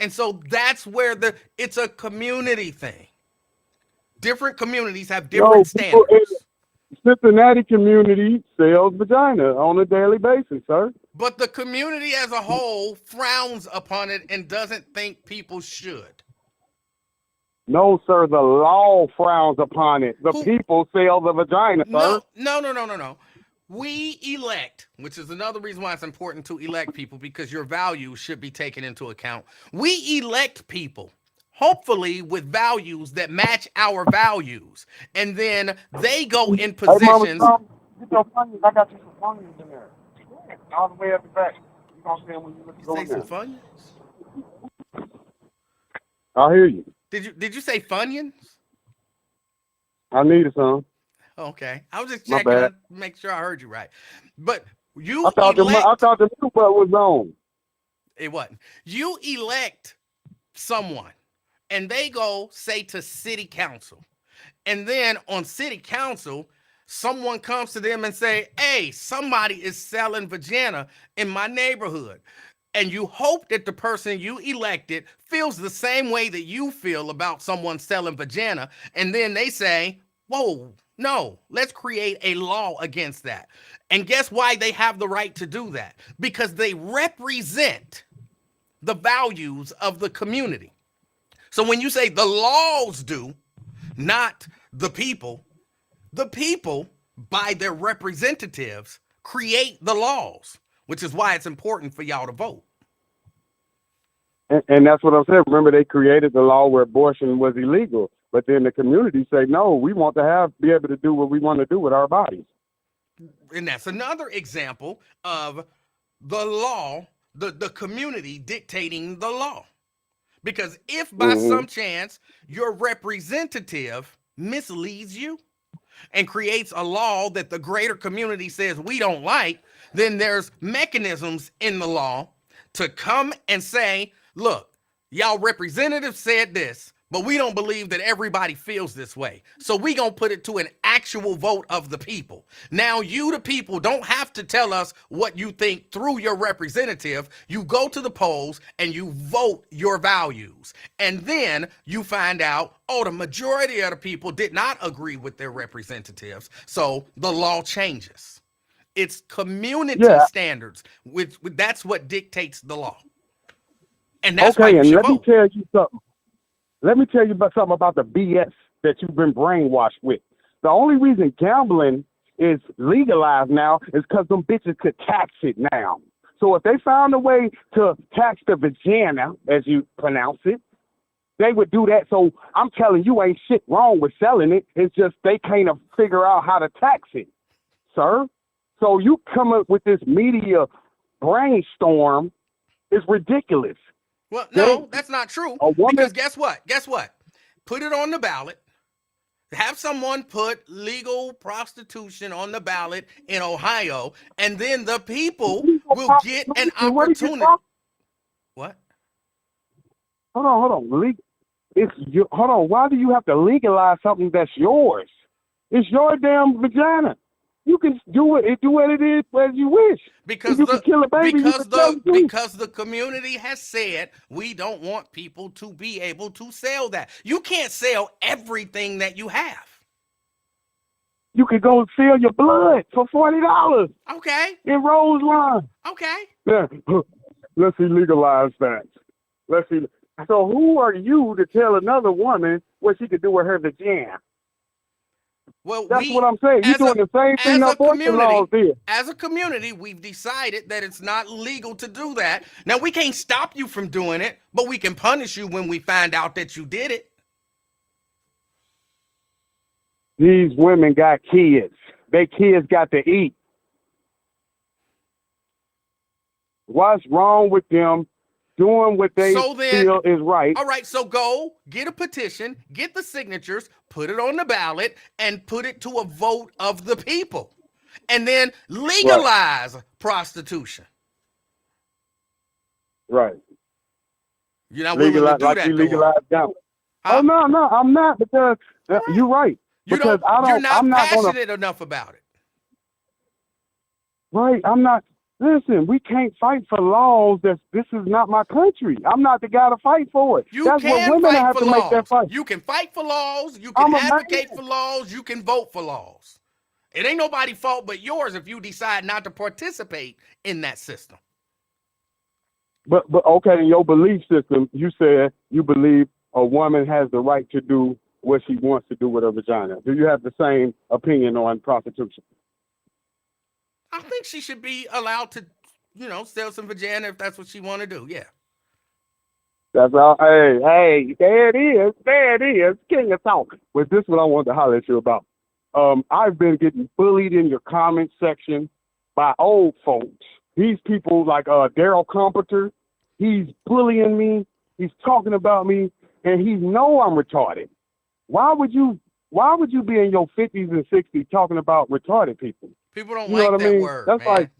And so that's where it's a community thing. Different communities have no different people in standards. Cincinnati community sells vagina on a daily basis, sir. But the community as a whole frowns upon it and doesn't think people should. No, sir, the law frowns upon it. The Who people sell the vagina, sir. No. We elect, which is another reason why it's important to elect people because your values should be taken into account. We elect people, hopefully with values that match our values. And then they go in Hey, Mama positions. Tom, get your funyuns. I got you some funyuns in there. All the way at the back. You gonna see them when you look You go say in some there. Funyuns? I hear you. Did you say Funyuns? I needed some. Okay. I was just My checking bad. to make sure I heard you right. But I you thought the elect new butt was on. it wasn't. You elect someone and they go say to city council. And then on city council, someone comes to them and say, hey, somebody is selling vagina in my neighborhood. And you hope that the person you elected feels the same way that you feel about someone selling vagina. And then they say, whoa, no, let's create a law against that. And guess why they have the right to do that? Because they represent the values of the community. So when you say the laws do, not the people, by their representatives, create the laws, which is why it's important for y'all to vote. And that's what I'm saying. Remember, they created the law where abortion was illegal, but then the community say, no, we want to be able to do what we want to do with our bodies. And that's another example of the law, the community dictating the law. Because if by some chance your representative misleads you and creates a law that the greater community says we don't like, then there's mechanisms in the law to come and say, look, y'all representatives said this, but we don't believe that everybody feels this way. So we gonna put it to an actual vote of the people. Now you, the people, don't have to tell us what you think through your representative. You go to the polls and you vote your values. And then you find out, oh, the majority of the people did not agree with their representatives. So the law changes. It's community standards, which that's what dictates the law. And that's why you should vote. Let me tell you about something about the BS that you've been brainwashed with. The only reason gambling is legalized now is because them bitches could tax it now. So if they found a way to tax the vagina, as you pronounce it, they would do that. So I'm telling you, ain't shit wrong with selling it. It's just they can't figure out how to tax it, sir. So you come up with this media brainstorm is ridiculous. Well, no, that's not true. Because guess what? Put it on the ballot. Have someone put legal prostitution on the ballot in Ohio, and then the people will get an opportunity. What? Hold on. Hold on. Why do you have to legalize something that's yours? It's your damn vagina. You can do it as you wish. Because the community has said we don't want people to be able to sell that. You can't sell everything that you have. You could go sell your blood for $40. Okay. In Roseline. Okay. Yeah. Let's legalize that. Let's see. So who are you to tell another woman what she could do with her vagina? Well, that's what I'm saying. You're doing the same thing abortion laws did. As a community, we've decided that it's not legal to do that. Now, we can't stop you from doing it, but we can punish you when we find out that you did it. These women got kids. Their kids got to eat. What's wrong with them doing what they feel is right? All right, so go get a petition, get the signatures, put it on the ballot, and put it to a vote of the people. And then legalize prostitution. Right. You're not willing to do that, legalize gambling. Huh? Oh, no, I'm not, because you're right. Because you're not passionate enough about it. Right, I'm not. Listen, we can't fight for laws. This is not my country. I'm not the guy to fight for it. That's what women have to make that fight. You can fight for laws. You can advocate for laws. You can vote for laws. It ain't nobody's fault but yours if you decide not to participate in that system. But okay, in your belief system, you said you believe a woman has the right to do what she wants to do with her vagina. Do you have the same opinion on prostitution? I think she should be allowed to, sell some vagina if that's what she want to do. Yeah. That's all. Hey, there it is. King of talk. But this is what I wanted to holler at you about. I've been getting bullied in your comment section by old folks. These people like Daryl Comforter, he's bullying me. He's talking about me, and he know I'm retarded. Why would you be in your 50s and 60s talking about retarded people? People don't like that word. That's man.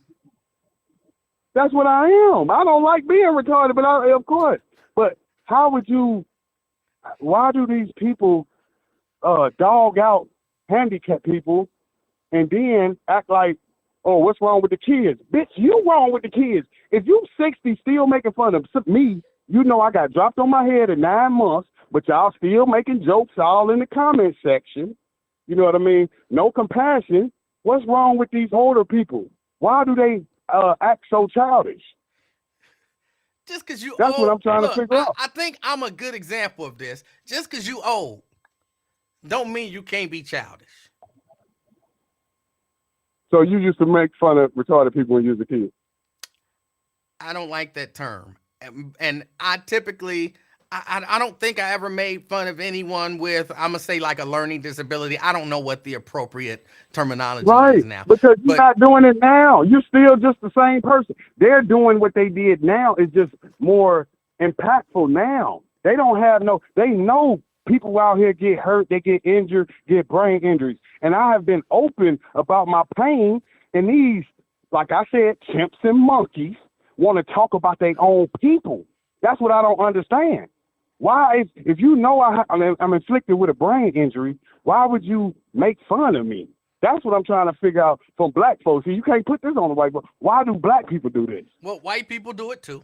That's what I am. I don't like being retarded, but of course. But why do these people dog out handicapped people and then act like, oh, what's wrong with the kids? Bitch, you wrong with the kids. If you 60 still making fun of me, you know I got dropped on my head in 9 months, but y'all still making jokes all in the comment section. You know what I mean? No compassion. What's wrong with these older people? Why do they act so childish? Just because you That's what old, I'm trying to look, figure out. I think I'm a good example of this. Just because you old, don't mean you can't be childish. So you used to make fun of retarded people when you was a kid. I don't like that term. And I typically, I don't think I ever made fun of anyone with, I'm going to say like a learning disability. I don't know what the appropriate terminology is Right. now. Because you're But not doing it now. You're still just the same person. They're doing what they did now. It's just more impactful now. They don't have they know people out here get hurt, they get injured, get brain injuries. And I have been open about my pain, and these, like I said, chimps and monkeys want to talk about their own people. That's what I don't understand. Why, if you know I'm inflicted with a brain injury, why would you make fun of me? That's what I'm trying to figure out from black folks. See, you can't put this on the white folks. Why do black people do this? well, white people do it too.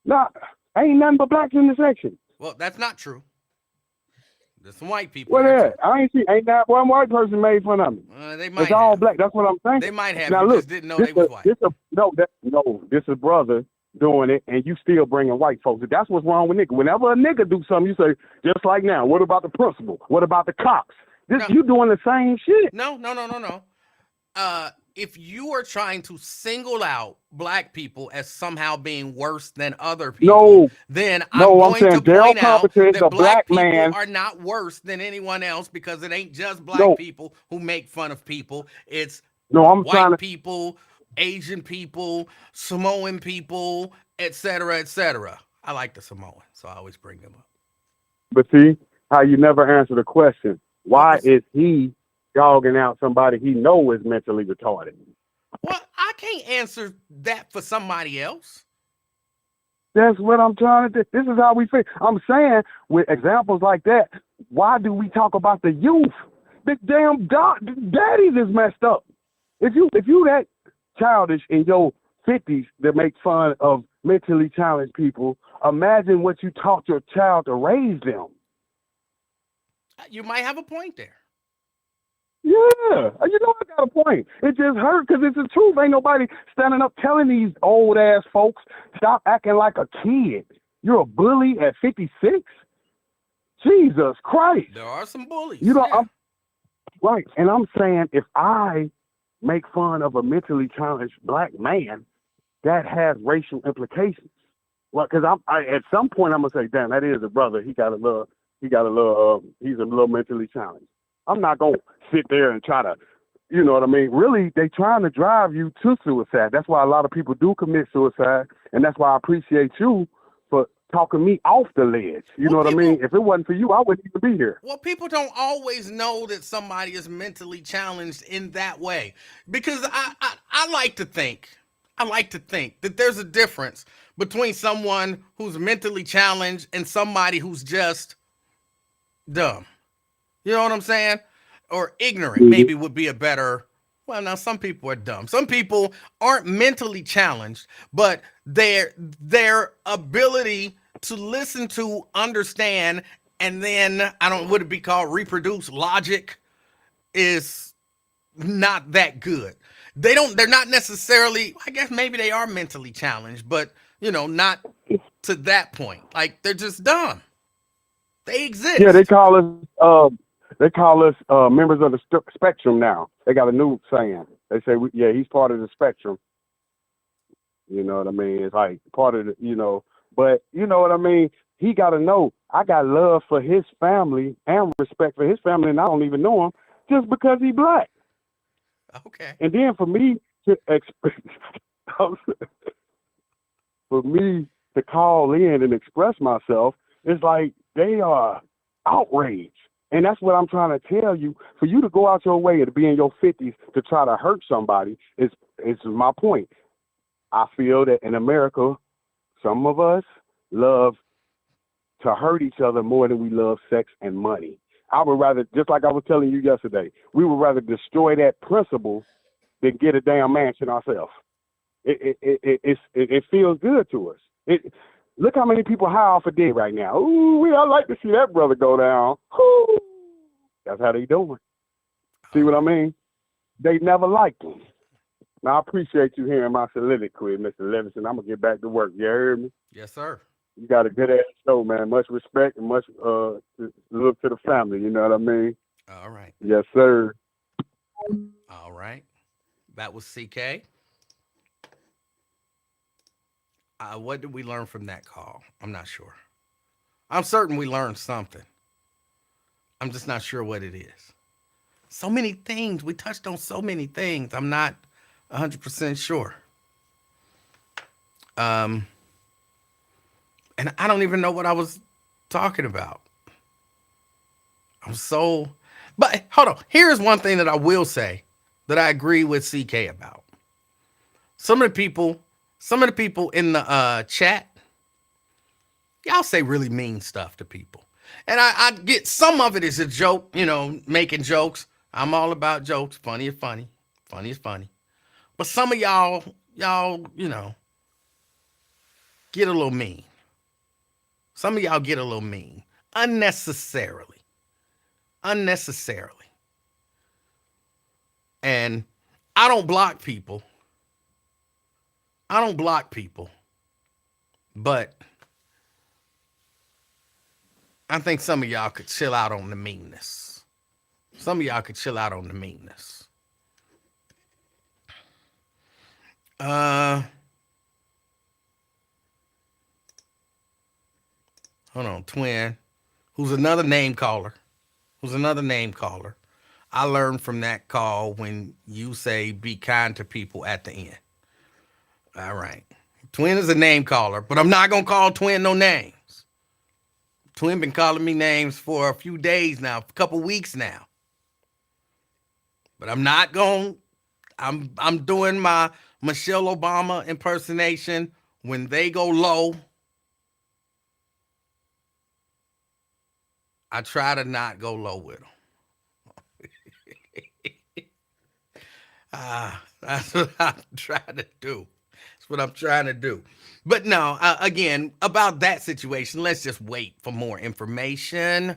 Nah, ain't nothing but blacks in the section. Well, that's not true. There's some white people What there that? too. Ain't not one white person made fun of me. They It's might all have. black. That's what I'm They thinking. might have. Now You look, just didn't know they was white. this a brother doing it, and you still bringing white folks. That's what's wrong with nigga. Whenever a nigga do something, you say, just like now, what about the principal? What about the cops? No. You doing the same shit. No. If you are trying to single out black people as somehow being worse than other people, then I'm I'm going saying to Daryl point out Carpenter is that a black black people man. are not worse than anyone else because it ain't just black No, people who make fun of people. It's I'm trying white to. people, Asian people, Samoan people, etc., etc. I like the Samoan, so I always bring them up. But see how you never answer the question. What Why was is he dogging out somebody he know is mentally retarded? Well, I can't answer that for somebody else. That's what I'm trying to do. This is how we feel. I'm saying with examples like that, why do we talk about the youth? The damn daddies is messed up. If you that childish in your 50s that make fun of mentally challenged people, imagine what you taught your child to raise them. You might have a point there. Yeah, you know I got a point. It just hurt because it's the truth. Ain't nobody standing up telling these old ass folks stop acting like a kid. You're a bully at 56. Jesus Christ. There are some bullies. You know Yeah. I'm right, and I'm saying if I make fun of a mentally challenged black man, that has racial implications. Well, because at some point I'm gonna say, damn, that is a brother. He's a little mentally challenged. I'm not gonna sit there and try to, you know what I mean? Really, they trying to drive you to suicide. That's why a lot of people do commit suicide, and that's why I appreciate you for talking me off the ledge. You know what I mean? If it wasn't for you, I wouldn't even be here. Well, people don't always know that somebody is mentally challenged in that way because I like to think. I like to think that there's a difference between someone who's mentally challenged and somebody who's just dumb. You know what I'm saying? Or ignorant, maybe would be a better. Well, now some people are dumb. Some people aren't mentally challenged, but their ability to listen to, understand, and then I don't would it be called reproduce logic is not that good. They're not necessarily, I guess maybe they are mentally challenged, but not to that point. Like they're just dumb. They Yeah, exist. they call us members of the spectrum now. They got a new saying. They say, yeah, he's part of the spectrum. You know what I mean? It's like part of but you know what I mean? He got to know I got love for his family and respect for his family, and I don't even know him just because he black. Okay. And then for me to for me to call in and express myself, it's like they are outraged. And that's what I'm trying to tell you. For you to go out your way to be in your 50s to try to hurt somebody is my point. I feel that in America, some of us love to hurt each other more than we love sex and money. I would rather, just like I was telling you yesterday, we would rather destroy that principle than get a damn mansion ourselves. It feels good to us. Look how many people high off a day right now. Ooh, I like to see that brother go down. Ooh, that's how they doing. See what I mean? They never liked him. Now, I appreciate you hearing my soliloquy, Mr. Livingston. I'm going to get back to work. You heard me? Yes, sir. You got a good-ass show, man. Much respect and much look to the family. You know what I mean? All right. Yes, sir. All right. That was CK. What did we learn from that call? I'm not sure. I'm certain we learned something. I'm just not sure what it is. So many things. We touched on so many things. I'm not 100% sure. And I don't even know what I was talking about. But hold on. Here's one thing that I will say that I agree with CK about. Some of the people in the chat, y'all say really mean stuff to people. And I get some of it is a joke, making jokes. I'm all about jokes. Funny is funny. Funny is funny. But some of y'all, get a little mean. Some of y'all get a little mean. Unnecessarily. And I don't block people. But I think some of y'all could chill out on the meanness. Hold on, Twin, who's another name caller. I learned from that call when you say be kind to people at the end. All right. Twin is a name caller, but I'm not going to call Twin no names. Twin been calling me names for a few days now, a couple weeks now. But I'm not going, I'm doing my Michelle Obama impersonation. When they go low, I try to not go low with them. That's what I'm trying to do. But no, again, about that situation, let's just wait for more information.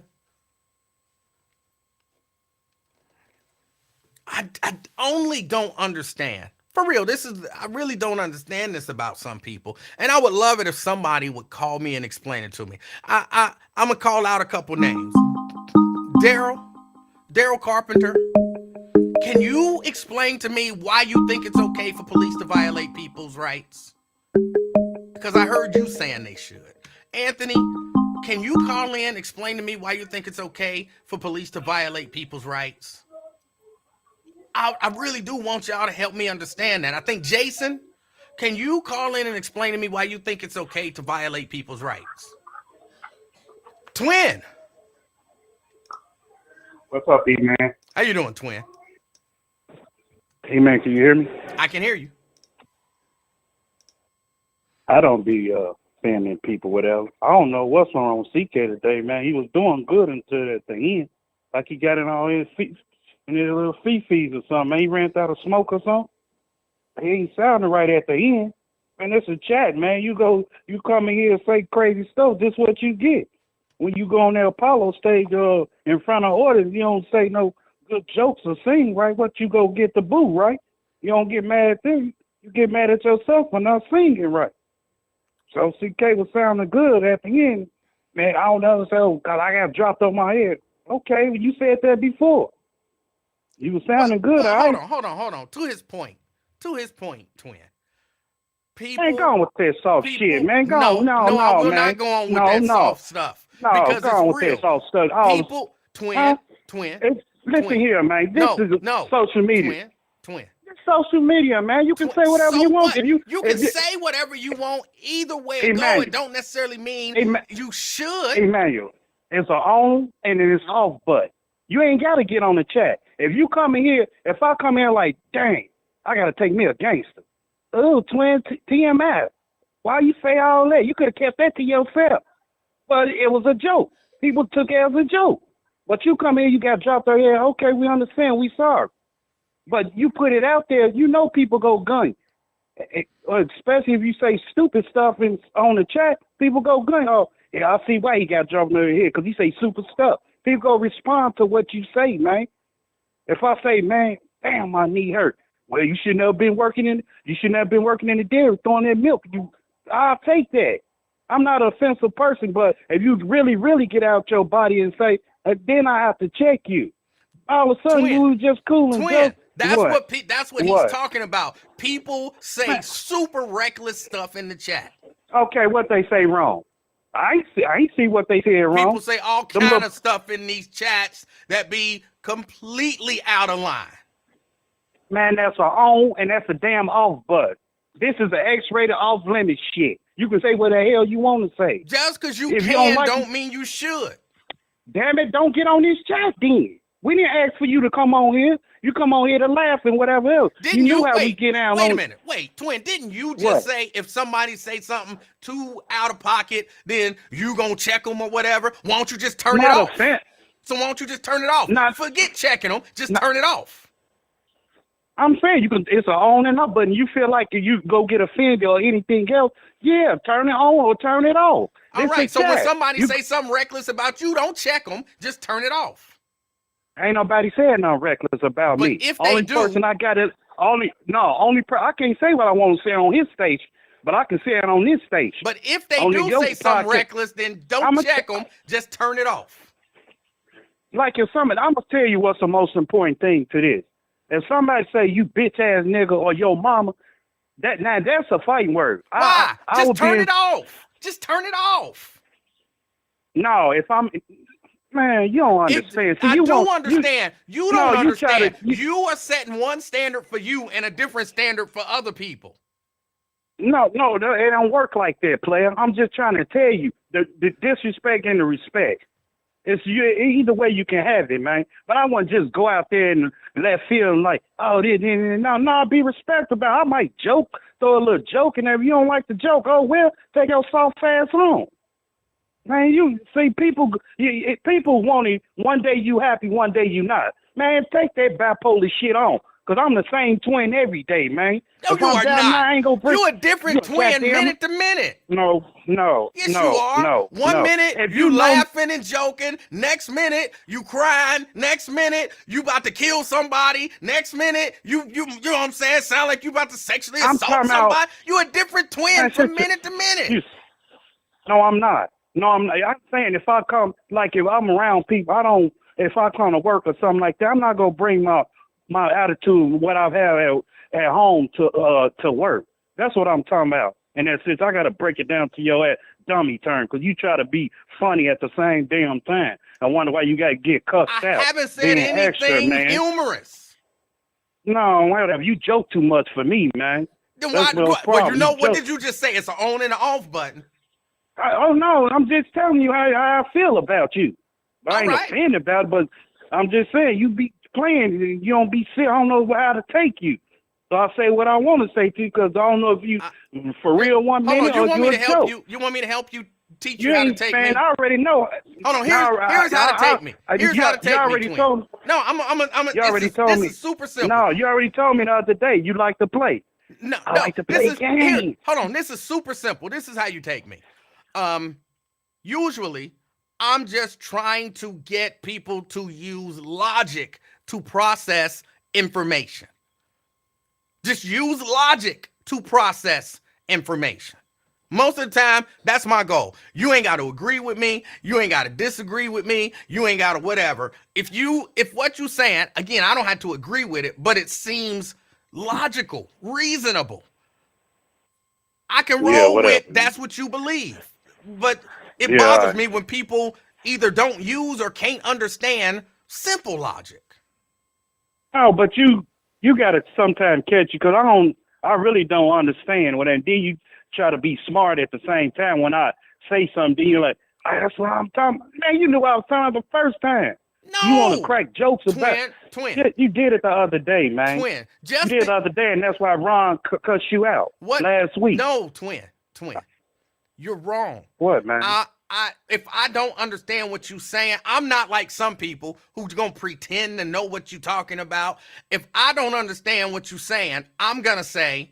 I only don't understand. For real, I really don't understand this about some people. And I would love it if somebody would call me and explain it to me. I'm going to call out a couple names. Daryl Carpenter. Can you explain to me why you think it's okay for police to violate people's rights? Because I heard you saying they should. Anthony, can you call in, explain to me why you think it's okay for police to violate people's rights? I really do want y'all to help me understand that. I think, Jason, can you call in and explain to me why you think it's okay to violate people's rights? Twin. What's up, E-Man? How you doing, Twin? Hey, man, can you hear me? I can hear you. I don't be fanning people, whatever. I don't know what's wrong with CK today, man. He was doing good until at the end. Like he got in all his feet, in his little fees or something. Man, he ran out of smoke or something. He ain't sounding right at the end. Man, it's a chat, man. You come in here and say crazy stuff. This what you get. When you go on the Apollo stage in front of audience, you don't say no good jokes or sing, right? What you go get the boo, right? You don't get mad at them. You get mad at yourself for not singing right. So CK was sounding good at the end. Man, I don't know. So, God, I got dropped on my head. Okay, well, you said that before. You were sounding good, all right? Hold on. To his point, Twin. People, ain't going with that soft shit, man. No, man. we're not going with that soft stuff. No, because go on it's with real. that soft stuff. People, Twin. Listen here, man. This is social media. Twin. It's social media, man. You can say whatever you want. What? You can say whatever you want. Either way it go, it don't necessarily mean you should. Emmanuel, it's an on and it's off button. You ain't got to get on the chat. If you come in here, if I come in like, dang, I got to take me a gangster. Oh, Twin, TMI. Why you say all that? You could have kept that to yourself. But it was a joke. People took it as a joke. But you come in, you got dropped out here. Okay, we understand. We sorry. But you put it out there, you know people go gun. Especially if you say stupid stuff on the chat, people go gun. Oh, yeah, I see why he got dropped out here, because he say stupid stuff. People go respond to what you say, man. If I say, man, damn, my knee hurt. Well, you shouldn't have been working in the dairy throwing that milk. I'll take that. I'm not an offensive person, but if you really, really get out your body and say, then I have to check you. All of a sudden, Twin, we was just cool and Twin, joke. that's what What? he's talking about. People say Man. super reckless stuff in the chat. Okay, what they say wrong? I ain't see what they said wrong. People say all kind of stuff in these chats that be completely out of line. Man, that's a on and that's a damn off button. This is an X-rated off limit shit. You can say what the hell you want to say. Just because you If you can don't like don't mean you should. Damn it, don't get on this chat then. We didn't ask for you to come on here. You come on here to laugh and whatever else. Didn't you knew how wait, we get down wait on. a minute. Wait, Twin, didn't you just What? say if somebody say something too out of pocket, then you gonna check them or whatever? Why don't you just turn it Not off? offense. So why don't you just turn it off? Not- Forget checking them. Just turn it off. I'm saying you can. It's an on and off button. You feel like if you go get offended or anything else, yeah, turn it on or turn it off. All It's a right. So when chat. somebody say something reckless about you, don't check them. Just turn it off. Ain't nobody saying nothing reckless about But me. if they only do- person I got it. I can't say what I want to say on his stage, but I can say it on this stage. But if they Only do your say something podcast- reckless, then don't I'ma check them. Just turn it off. Like if somebody, I'm gonna tell you what's the most important thing to this. If somebody say you bitch ass nigga or your mama, that's a fighting word. Why? I Just would turn be- it off. Just turn it off. No, if I'm, man, you don't understand. See, I you do won't- understand. You No, don't you try to- understand. You are setting one standard for you and a different standard for other people. No, it don't work like that, player. I'm just trying to tell you the disrespect and the respect. It's you, either way you can have it, man. But I wouldn't just go out there and let feel like, oh, no, be respectful about it. I might joke, throw a little joke in there. If you don't like the joke, oh, well, take your soft ass home. Man, you see, people want it. One day you happy, one day you not. Man, take that bipolar shit on. Because I'm the same twin every day, man. No, If you I'm are down, not. I ain't gonna bring, You're a different You twin goddamn- minute to minute. No. Yes, you are. One minute If you know- laughing and joking. Next minute you crying. Next minute you about to kill somebody. Next minute you know what I'm saying? Sound like you about to sexually I'm assault talking somebody. about- You're a different twin Man, from shut your- minute to minute. No, I'm not. I'm saying if I come, like if I'm around people, if I come to work or something like that, I'm not going to bring my attitude, what I've had at home to work. That's what I'm talking about. And that's it. I got to break it down to your ass dummy term, because you try to be funny at the same damn time. I wonder why you got to get cussed I out. haven't said being anything extra, man. humorous. No, whatever. You joke too much for me, man. Then That's why, no well, problem. you know, You what joke. did you just say? It's an on and an off button. Oh no, I'm just telling you how I feel about you. But I ain't All right. offended about it, but I'm just saying you be playing, you don't be sick. I don't know how to take you. So I say what I want to say to you, because I don't know if you for real 1 Hold minute on, or you want you me a to help joke. you? You want me to help you teach You you how to ain't, take man. me? I already know. Hold on, here's how to take me. Here's how to take you me, already twin. told. No, I'm You already told this me. is super simple. No, you already told me the other day you like to play. No, I like to play games. Hold on, this is super simple. This is how you take me. Usually, I'm just trying to get people to use logic to process information. Just use logic to process information. Most of the time, that's my goal. You ain't got to agree with me. You ain't got to disagree with me. You ain't got to whatever. If what you saying, again, I don't have to agree with it, but it seems logical, reasonable. I can roll with that's what you believe. But it bothers me when people either don't use or can't understand simple logic. Oh, but you got to sometimes catch you, because I really don't understand. And then you try to be smart at the same time. When I say something, then you're like, that's what I'm talking about. Man, you knew what I was talking about the first time. No. You want to crack jokes about Twin. You did it the other day, man. Twin. You did it the other day, and that's why Ron cussed you out last week. No, twin. You're wrong. What, man? if I don't understand what you're saying, I'm not like some people who's gonna pretend to know what you're talking about. If I don't understand what you're saying, I'm gonna say,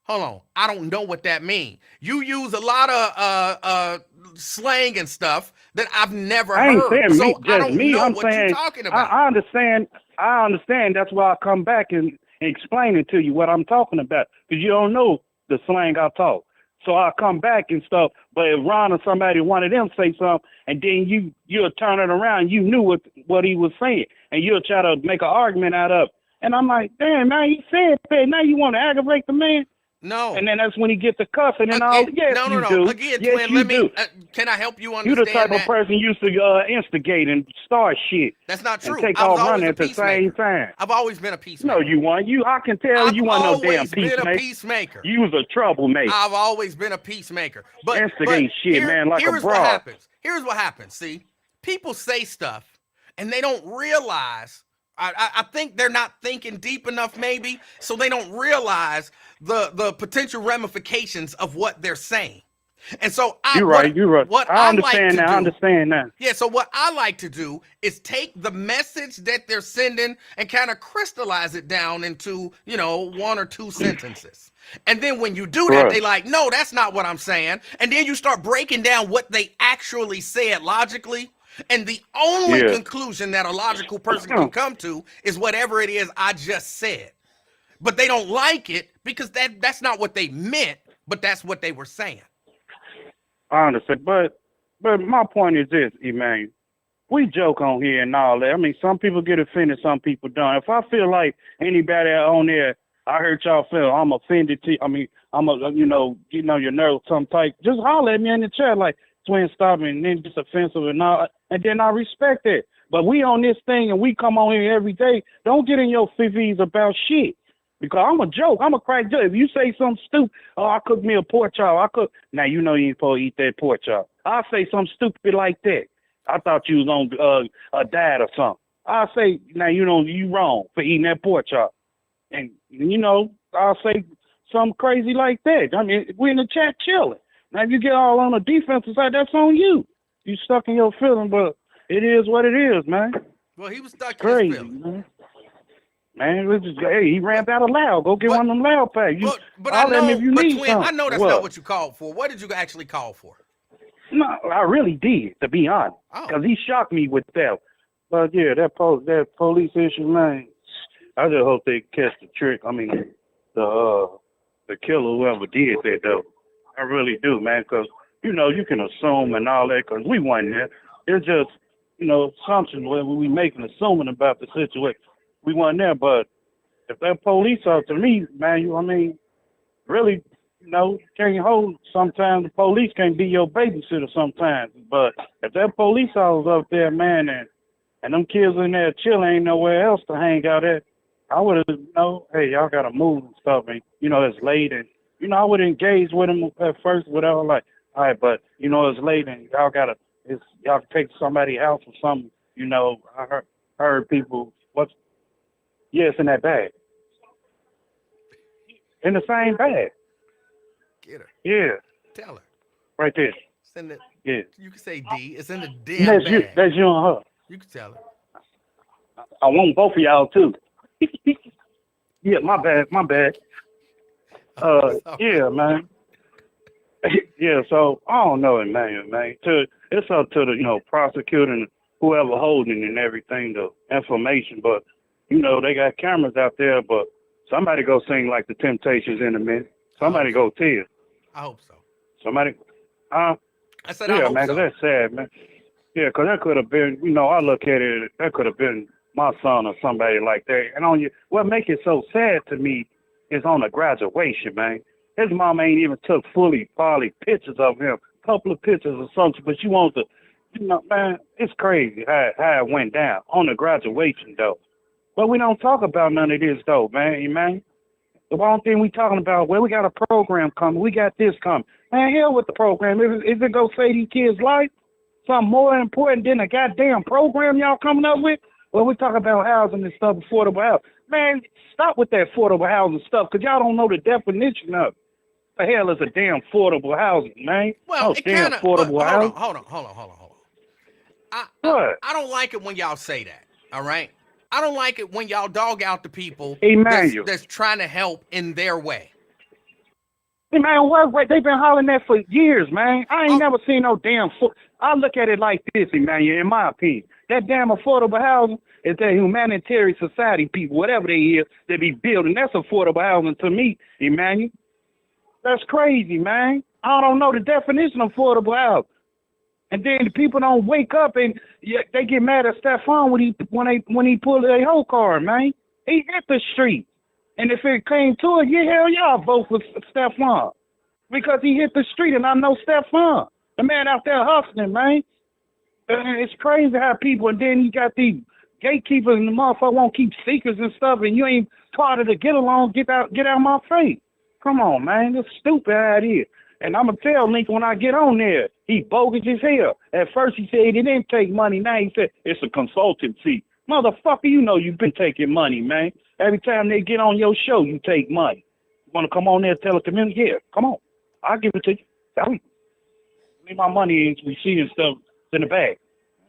hold on, I don't know what that means. You use a lot of slang and stuff that I've never I ain't heard, saying me, so I just don't me. know I'm what you're saying talking about. I understand. I understand. That's why I come back and explain it to you what I'm talking about, because you don't know the slang I talk. So I come back and stuff. But if Ron or somebody, one of them, say something, and then you'll turn it around, you knew what he was saying, and you'll try to make an argument out of it. And I'm like, damn, man, he said that. Now you want to aggravate the man? No. And then that's when he gets the cussing and all. Yes, no. you do. Again, yes, twin, you let me. do. Can I help you You the understand type of that? person used to instigate and start shit That's not and true. take I was off always running a at the same peacemaker. time. I've always been a peacemaker. No, you weren't. I can tell I've you weren't no damn always been a peacemaker. peacemaker. You was a troublemaker. I've always been a peacemaker. But Instigate shit, man, like a here's what broad. happens. Here's what happens. See, people say stuff and they don't realize. I think they're not thinking deep enough, maybe, so they don't realize the potential ramifications of what they're saying. And so You're right. What I like understand to that. do, I understand that. yeah, so what I like to do is take the message that they're sending and kind of crystallize it down into, one or two sentences. And then when you do that, Right. they like, no, that's not what I'm saying. And then you start breaking down what they actually said logically. And the only Yeah. conclusion that a logical person can come to is whatever it is I just said. But they don't like it because that's not what they meant, but that's what they were saying. I understand. But my point is this, Emmanuel. We joke on here and all that. I mean, some people get offended, some people don't. If I feel like anybody on there, I hurt y'all feel I'm offended to, I mean, I'm getting on your nerves some type, just holler at me in the chat like, twin, stop me, and then it's offensive and all, and then I respect it. But we on this thing and we come on here every day. Don't get in your fifties about shit. Because I'm a joke. I'm a crack joke. If you say something stupid, I cooked me a pork chop. Now you know you ain't supposed to eat that pork chop. I'll say something stupid like that. I thought you was on a diet or something. I'll say, now you wrong for eating that pork chop. And, I'll say something crazy like that. I mean, we're in the chat chilling. Now if you get all on the defensive side, that's on you. You stuck in your feeling, but it is what it is, man. Well, he was stuck Crazy, in his feelings. man. Man, he ran out of loud. Go get one of them loud packs. But I know, if you but need twin, I something. know that's not what you called for. What did you actually call for? No, I really did, to be honest, because he shocked me with that. But yeah, that police issue, man. I just hope they catch the trick. I mean, the killer, whoever did that, though. I really do, man, because you can assume and all that, because we wasn't there. It's just assumptions where we making assuming about the situation. We weren't there, but if that police officer, to me, man, really, can't hold. Sometimes the police can't be your babysitter sometimes. But if that police officer up there, man, and them kids in there chilling, ain't nowhere else to hang out at, I would have, hey, y'all got to move and stuff. And, it's late. And, I would engage with them at first, whatever, like, all right, but, it's late and y'all got to, y'all take somebody's house or something. I heard people, it's in that bag. In the same bag. Get her. Yeah. Tell her. Right there. Send it. Yeah. You can say D. It's in the damn bag. That's you and her. You can tell her. I want both of y'all too. Yeah, my bad. Yeah, man. Yeah, so I don't know, man. It's up to the prosecutor and whoever holding and everything, the information. But they got cameras out there. But somebody go sing like the Temptations in a minute. Somebody go tell. I hope so. Somebody. I said I hope man, so. 'cause that's sad, man. Yeah, 'cause that could have been, I look at it, that could have been my son or somebody like that. And what make it so sad to me is on the graduation, man. His mom ain't even took probably pictures of him, couple of pictures or something, but you want to, man, it's crazy how it went down on the graduation, though. But we don't talk about none of this, though, man. The one thing we talking about, we got a program coming, we got this coming. Man, hell with the program. Is it going to save these kids' life? Something more important than a goddamn program y'all coming up with? Well, we talk about housing and stuff, affordable housing. Man, stop with that affordable housing stuff, because y'all don't know the definition of it. The hell is a damn affordable housing, man? Well, No it damn kind of, but affordable housing. hold on. What? I don't like it when y'all say that. All right. I don't like it when y'all dog out the people Emanuel. that's trying to help in their way. Hey, man, what? They've been hollering that for years, man. I ain't Oh. never seen no damn. I look at it like this, Emmanuel, in my opinion. That damn affordable housing is that humanitarian society people, whatever they is, they be building. That's affordable housing to me, Emmanuel. That's crazy, man. I don't know the definition of affordable housing. And then the people don't wake up and they get mad at Stephon when he pulled a whole card, man. He hit the street. And if it came to it, hell yeah, I'll vote for Stephon. Because he hit the street and I know Stephon. The man out there hustling, man. And it's crazy how people, and then you got these gatekeepers and the motherfucker won't keep secrets and stuff, and you ain't part of the get along, get out my face. Come on, man. That's stupid how it is. And I'm going to tell Lincoln when I get on there, he bogus as hell. At first he said he didn't take money. Now he said it's a consultancy. Motherfucker, you know you've been taking money, man. Every time they get on your show, you take money. You want to come on there and tell the community? Yeah, come on. I'll give it to you. Tell me. Leave my money in receipt and stuff in the bag.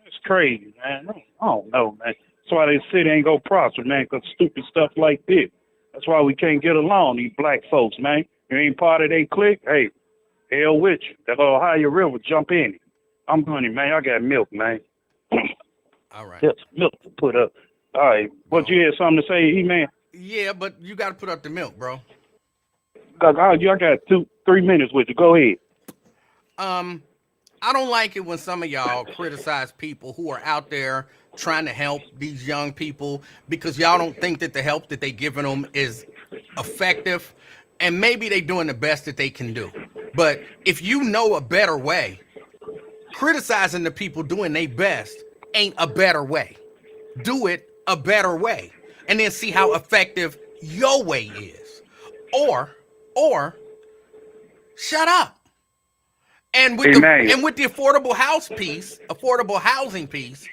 It's crazy, man. I don't know, man. That's why they city ain't go prosper, man, because stupid stuff like this. That's why we can't get along, these black folks, man. You ain't part of they clique, hey, hell with you. That Ohio River, jump in it. I'm honey, man. I got milk, man. All right. Yes, milk to put up. All right. What, you had something to say, E-Man? Yeah, but you got to put up the milk, bro. I got 2-3 minutes with you. Go ahead. I don't like it when some of y'all criticize people who are out there trying to help these young people because y'all don't think that the help that they giving them is effective, and maybe they doing the best that they can do. But if you know a better way, criticizing the people doing their best ain't a better way. Do it a better way, and then see how effective your way is, or shut up. And with the affordable housing piece,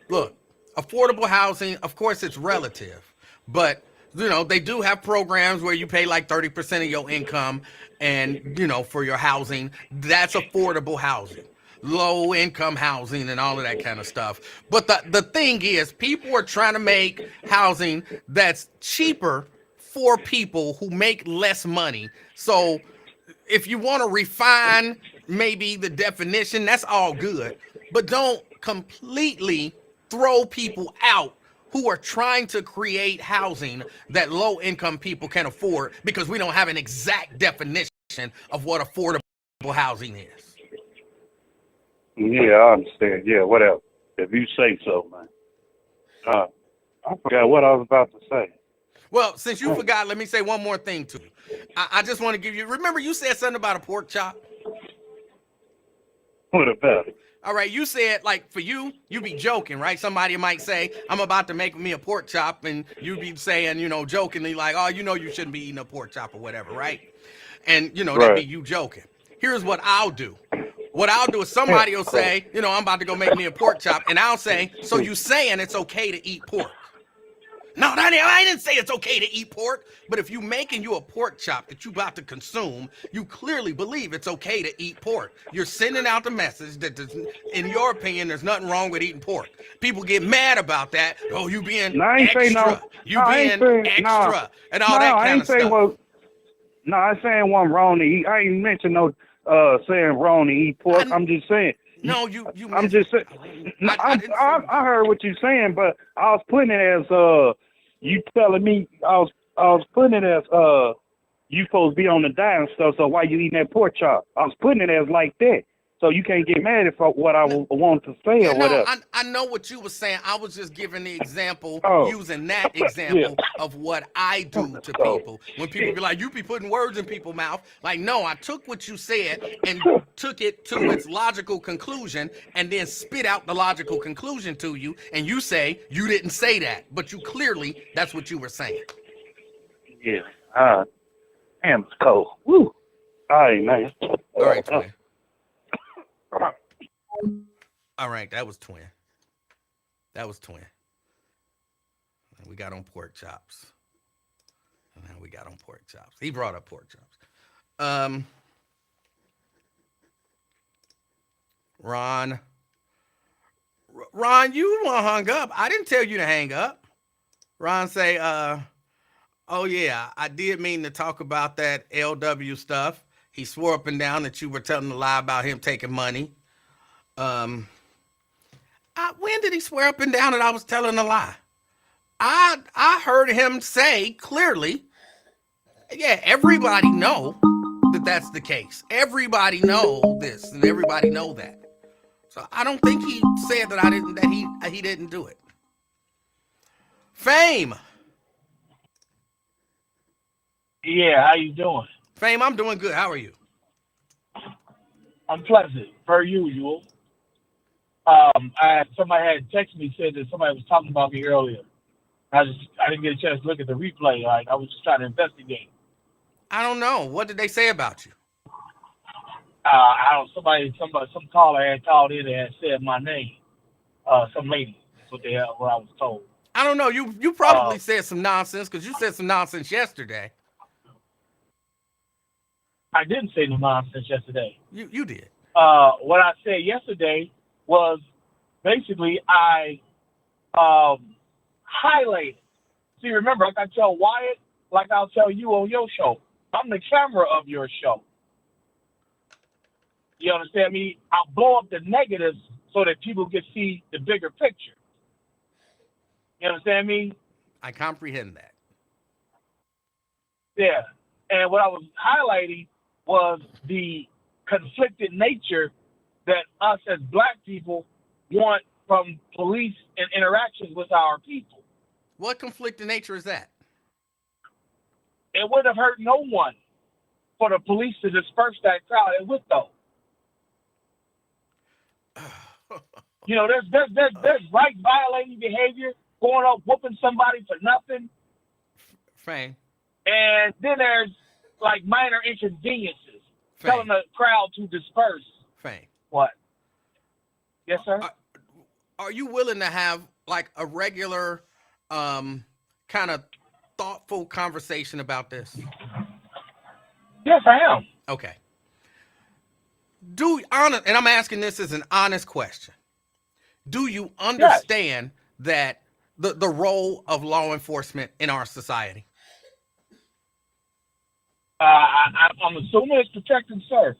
look, affordable housing, of course, it's relative, but they do have programs where you pay like 30% of your income, and for your housing, that's affordable housing, low income housing, and all of that kind of stuff. But the thing is, people are trying to make housing that's cheaper for people who make less money. So if you want to refine maybe the definition, that's all good. But don't completely throw people out who are trying to create housing that low income people can afford, because we don't have an exact definition of what affordable housing is. Yeah, I understand. Yeah, whatever. If you say so, man. I forgot what I was about to say. Well, since you forgot, let me say one more thing to you. I just want to give you, remember you said something about a pork chop? What about it? All right, you said, like, for you be joking, right? Somebody might say, I'm about to make me a pork chop, and you be saying, jokingly, like, oh, you shouldn't be eating a pork chop or whatever, right? And, that'd be you joking. Here's what I'll do. What I'll do is somebody will say, I'm about to go make me a pork chop, and I'll say, so you saying it's okay to eat pork? No, I didn't say it's okay to eat pork, but if you making you a pork chop that you about to consume, you clearly believe it's okay to eat pork. You're sending out the message that, in your opinion, there's nothing wrong with eating pork. People get mad about that. Oh, you being extra. Extra, and all that kind of stuff. I ain't saying one wrong to eat. I ain't mentioned no saying wrong to eat pork. I'm just saying. No, you. I'm just saying. I heard what you're saying, but I was putting it as you telling me. I was putting it as you supposed to be on the diet and stuff. So why you eating that pork chop? I was putting it as like that. So you can't get mad at what I wanted to say or whatever. I know what you were saying. I was just giving the example, using that example of what I do to people. When people be like, you be putting words in people's mouth. Like, no, I took what you said and took it to its logical conclusion and then spit out the logical conclusion to you. And you say, you didn't say that. But you clearly, that's what you were saying. Yeah. Damn, it's cold. Woo. All right, man. All right, twin. All right, that was twin. We got on pork chops. He brought up pork chops. Um, Ron, Ron, you hung up. I didn't tell you to hang up. Ron say, oh yeah, I did mean to talk about that LW stuff. He swore up and down that you were telling a lie about him taking money. Um, when did he swear up and down that I was telling a lie? I heard him say clearly, yeah, everybody know that that's the case. Everybody know this and everybody know that. So I don't think he said that he didn't do it. Fame. Yeah, how you doing? Fame, I'm doing good. How are you? I'm pleasant, per usual. Somebody had texted me, said that somebody was talking about me earlier. I didn't get a chance to look at the replay. Like, I was just trying to investigate. I don't know. What did they say about you? Some caller had called in and had said my name. Some lady. That's what what I was told. I don't know. You probably said some nonsense because you said some nonsense yesterday. I didn't say no nonsense yesterday. You did. What I said yesterday was basically I highlighted. See, remember, like I tell Wyatt, like I'll tell you on your show, I'm the camera of your show. You understand me? I'll blow up the negatives so that people can see the bigger picture. You understand me? I comprehend that. Yeah. And what I was highlighting was the conflicted nature that us as black people want from police and interactions with our people. What conflicting nature is that? It wouldn't have hurt no one for the police to disperse that crowd. It would, though. You know, there's right violating behavior, going up whooping somebody for nothing. Fame. And then there's like minor inconveniences, telling the crowd to disperse. Fame. What? Yes, sir. Are you willing to have like a regular, kind of thoughtful conversation about this? Yes, I am. Okay. And I'm asking this as an honest question. Do you understand that the role of law enforcement in our society? I'm assuming it's protect and serve.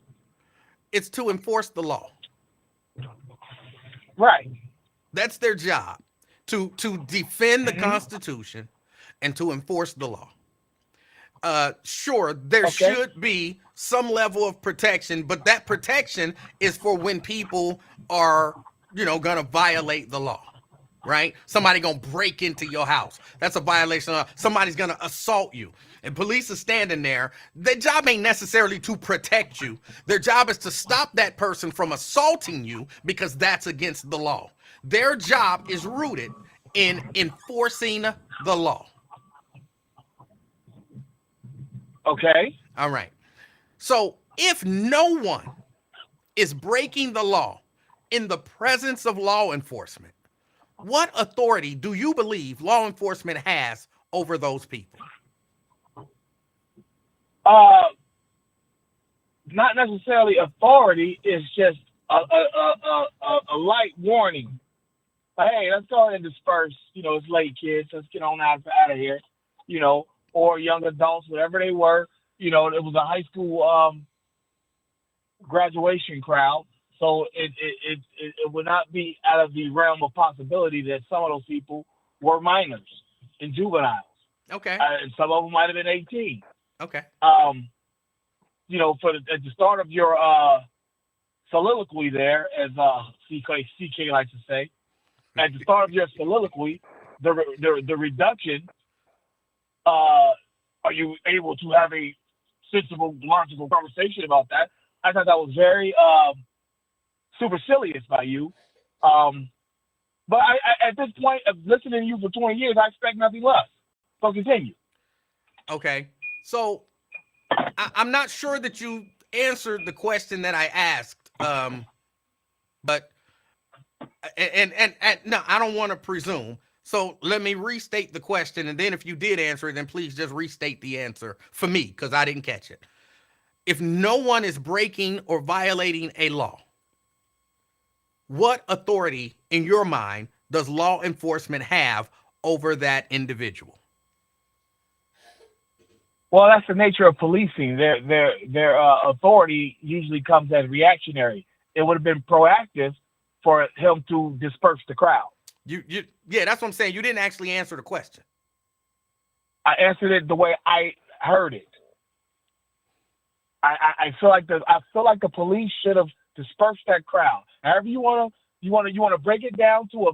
It's to enforce the law. Right. That's their job, to defend the Constitution and to enforce the law. Sure, there should be some level of protection, but that protection is for when people are, gonna violate the law, right? Somebody gonna break into your house. That's a violation of law. Somebody's gonna assault you. And police are standing there. Their job ain't necessarily to protect you. Their job is to stop that person from assaulting you because that's against the law. Their job is rooted in enforcing the law. Okay. All right. So if no one is breaking the law in the presence of law enforcement, what authority do you believe law enforcement has over those people? Not necessarily authority. It's just a light warning. Hey, let's go ahead and disperse. It's late, kids. Let's get on out of here. Or young adults, whatever they were. It was a high school graduation crowd, so it would not be out of the realm of possibility that some of those people were minors and juveniles. Okay. And some of them might have been 18. Okay. At the start of your soliloquy there, as CK likes to say, at the start of your soliloquy, the reduction. Are you able to have a sensible, logical conversation about that? I thought that was very supercilious by you. But I, at this point of listening to you for 20 years, I expect nothing less. So continue. Okay. So I'm not sure that you answered the question that I asked. But no, I don't want to presume. So let me restate the question, and then if you did answer it, then please just restate the answer for me, because I didn't catch it. if no one is breaking or violating a law, what authority in your mind does law enforcement have over that individual? Well, that's the nature of policing. Their authority usually comes as reactionary. It would have been proactive for him to disperse the crowd. Yeah, that's what I'm saying. You didn't actually answer the question. I answered it the way I heard it. I feel like the police should have dispersed that crowd. However you want to break it down to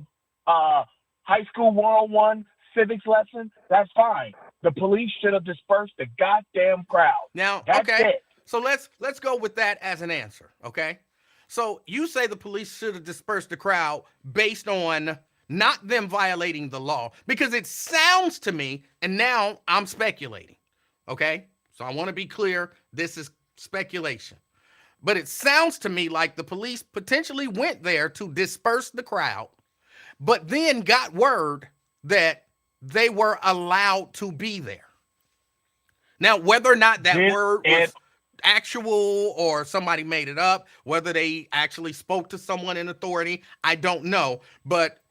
a high school 101 civics lesson. That's fine. The police should have dispersed the goddamn crowd. Now, That's okay. it. So let's go with that as an answer, okay? So you say the police should have dispersed the crowd based on not them violating the law, because it sounds to me, and now I'm speculating, okay? So I want to be clear, this is speculation. But it sounds to me like the police potentially went there to disperse the crowd, but then got word that they were allowed to be there. Now, whether or not that word was actual or somebody made it up, whether they actually spoke to someone in authority, I don't know. But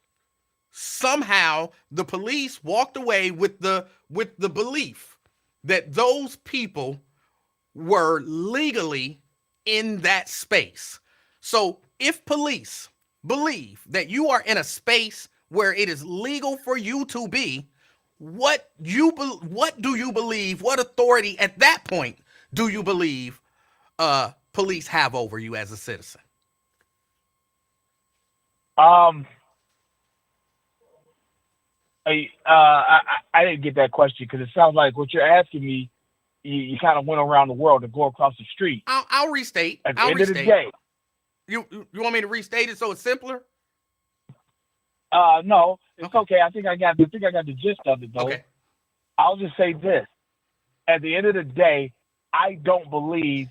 somehow the police walked away with the belief that those people were legally in that space. So if police believe that you are in a space where it is legal for you to be, what do you believe, what authority at that point do you believe police have over you as a citizen? I didn't get that question because it sounds like what you're asking me, you kind of went around the world to go across the street. I'll restate. At the end of the day. You want me to restate it so it's simpler? No, it's okay. I think I got the gist of it, though. Okay. I'll just say this. At the end of the day, I don't believe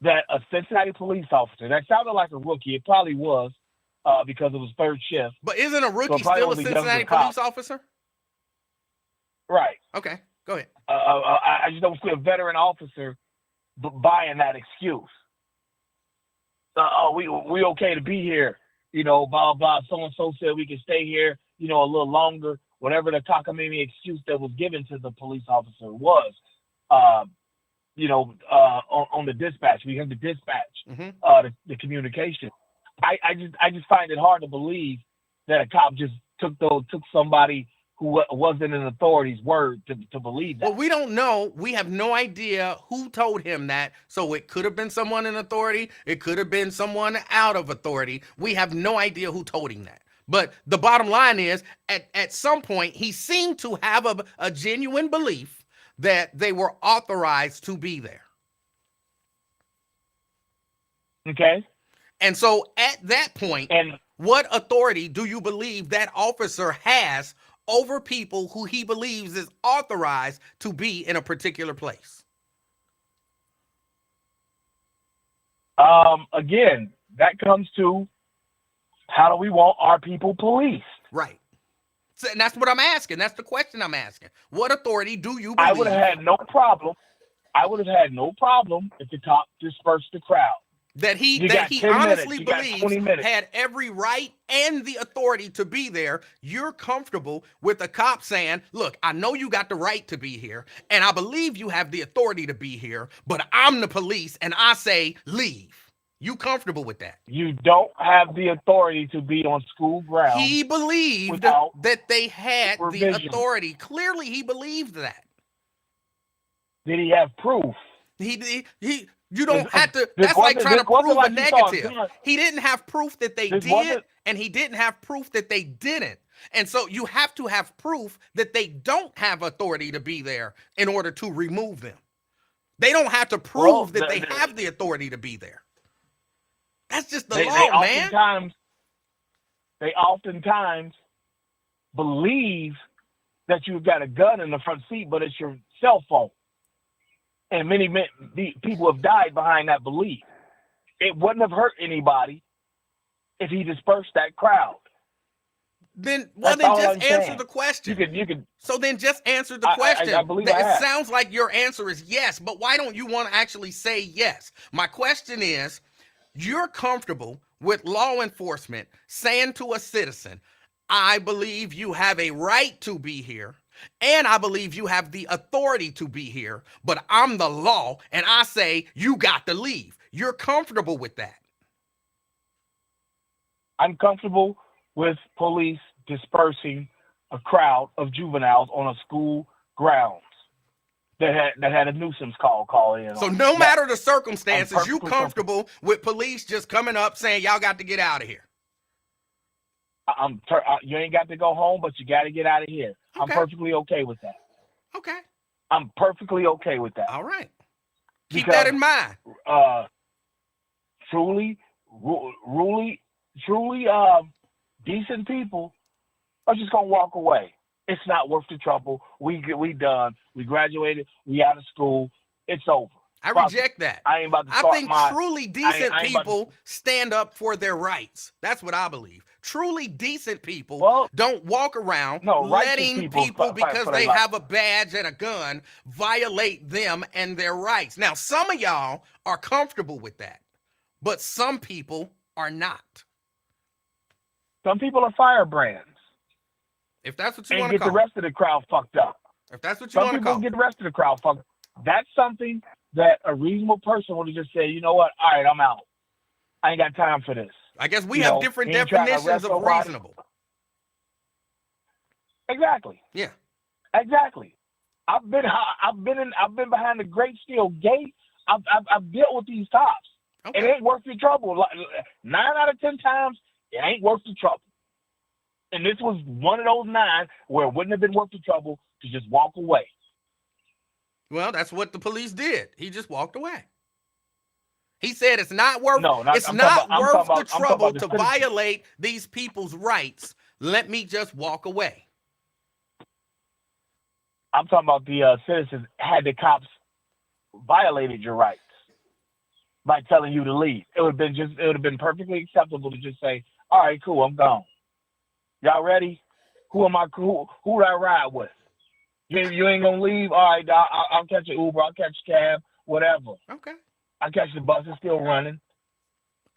that a Cincinnati police officer, that sounded like a rookie. It probably was because it was third shift. But isn't a rookie still a Cincinnati police officer? Right. Okay, go ahead. I just don't see a veteran officer buying that excuse. We okay to be here. Blah, blah, so-and-so said we can stay here, a little longer, whatever the cockamamie excuse that was given to the police officer was, on the dispatch. We heard the dispatch, the communication. I just find it hard to believe that a cop just took somebody who wasn't in authority's word to believe that. Well, we don't know. We have no idea who told him that. So it could have been someone in authority. It could have been someone out of authority. We have no idea who told him that. But the bottom line is, at some point, he seemed to have a genuine belief that they were authorized to be there. Okay. And so at that point, what authority do you believe that officer has over people who he believes is authorized to be in a particular place? Again, that comes to how do we want our people policed? Right. So, and that's what I'm asking. That's the question I'm asking. What authority do you believe? I would have had no problem. If the cop dispersed the crowd. That he honestly believes had every right and the authority to be there. You're comfortable with a cop saying, look, I know you got the right to be here, and I believe you have the authority to be here, but I'm the police, and I say leave. You comfortable with that? You don't have the authority to be on school grounds. He believed that they had the authority. Clearly, he believed that. Did he have proof? You don't have to. That's like trying to prove a negative. He didn't have proof that they did, and he didn't have proof that they didn't. And so you have to have proof that they don't have authority to be there in order to remove them. They don't have to prove that they have the authority to be there. That's just the law, man. They oftentimes believe that you've got a gun in the front seat, but it's your cell phone. And many people have died behind that belief. It wouldn't have hurt anybody if he dispersed that crowd. Then, well, That's then all just I'm answer saying. the question. You could. So then just answer the question. I believe I It have. sounds like your answer is yes, but why don't you want to actually say yes? My question is, you're comfortable with law enforcement saying to a citizen, I believe you have a right to be here, and I believe you have the authority to be here, but I'm the law, and I say you got to leave. You're comfortable with that. I'm comfortable with police dispersing a crowd of juveniles on a school grounds that had a nuisance call in. So on. no Yes, matter the I'm circumstances, you perfectly comfortable with police just coming up saying y'all got to get out of here. You ain't got to go home, but you got to get out of here. I'm Okay. perfectly okay with that. Okay. I'm perfectly okay with that. All right. Keep Because, that in mind. truly, decent people are just gonna walk away. It's not worth the trouble. We done. We graduated. We out of school. It's over. I Fuck it. reject that. I ain't about to I start think my. truly decent I ain't about to- people stand up for their rights. That's what I believe. Truly decent people Well, don't walk around no, righteous letting people people fight because for their they life. have a badge and a gun violate them and their rights. Now, some of y'all are comfortable with that, but some people are not. Some people are firebrands If that's what you and want to get the call it. rest of the crowd fucked up. If that's what you Some want to people call get it. the rest of the crowd fucked up. That's something that a reasonable person would have just said, you know what? All right, I'm out. I ain't got time for this. I guess we You have know, different he ain't trying to definitions arrest of nobody. reasonable. Exactly. Yeah. Exactly. I've been behind the Great Steel Gate. I've dealt with these cops. Okay. It ain't worth the trouble. 9 out of 10 times, it ain't worth the trouble. And this was one of those 9 where it wouldn't have been worth the trouble to just walk away. Well, that's what the police did. He just walked away. He said it's not worth the trouble to violate these people's rights. Let me just walk away. I'm talking about the citizens had the cops violated your rights by telling you to leave. It would have been perfectly acceptable to just say, all right, cool, I'm gone. Y'all ready? Who do I ride with? You ain't gonna leave? All right, I'll catch an Uber, I'll catch a cab, whatever. Okay. I'll catch the bus, it's still running.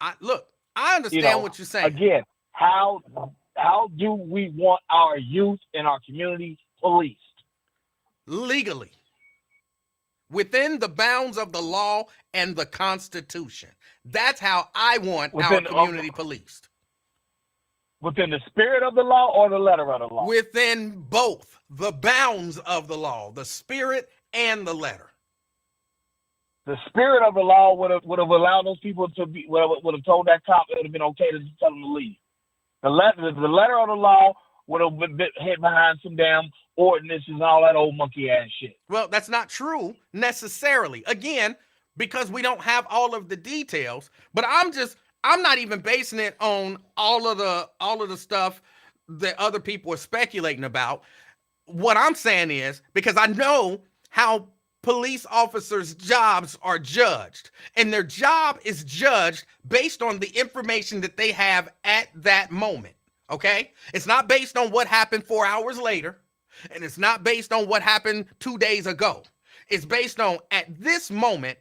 I understand what you're saying. Again, how do we want our youth and our community policed? Legally. Within the bounds of the law and the Constitution. That's how I want our community policed. Within the spirit of the law or the letter of the law? Within both the bounds of the law, the spirit and the letter. The spirit of the law would have allowed those people to be would have told that cop it would have been okay to tell them to leave. The letter of the law would have been hid behind some damn ordinances and all that old monkey ass shit. Well, that's not true necessarily. Again, because we don't have all of the details, but I'm not even basing it on all of the stuff that other people are speculating about. What I'm saying is, because I know how police officers' jobs are judged, and their job is judged based on the information that they have at that moment. Okay? It's not based on what happened 4 hours later, and it's not based on what happened 2 days ago. It's based on at this moment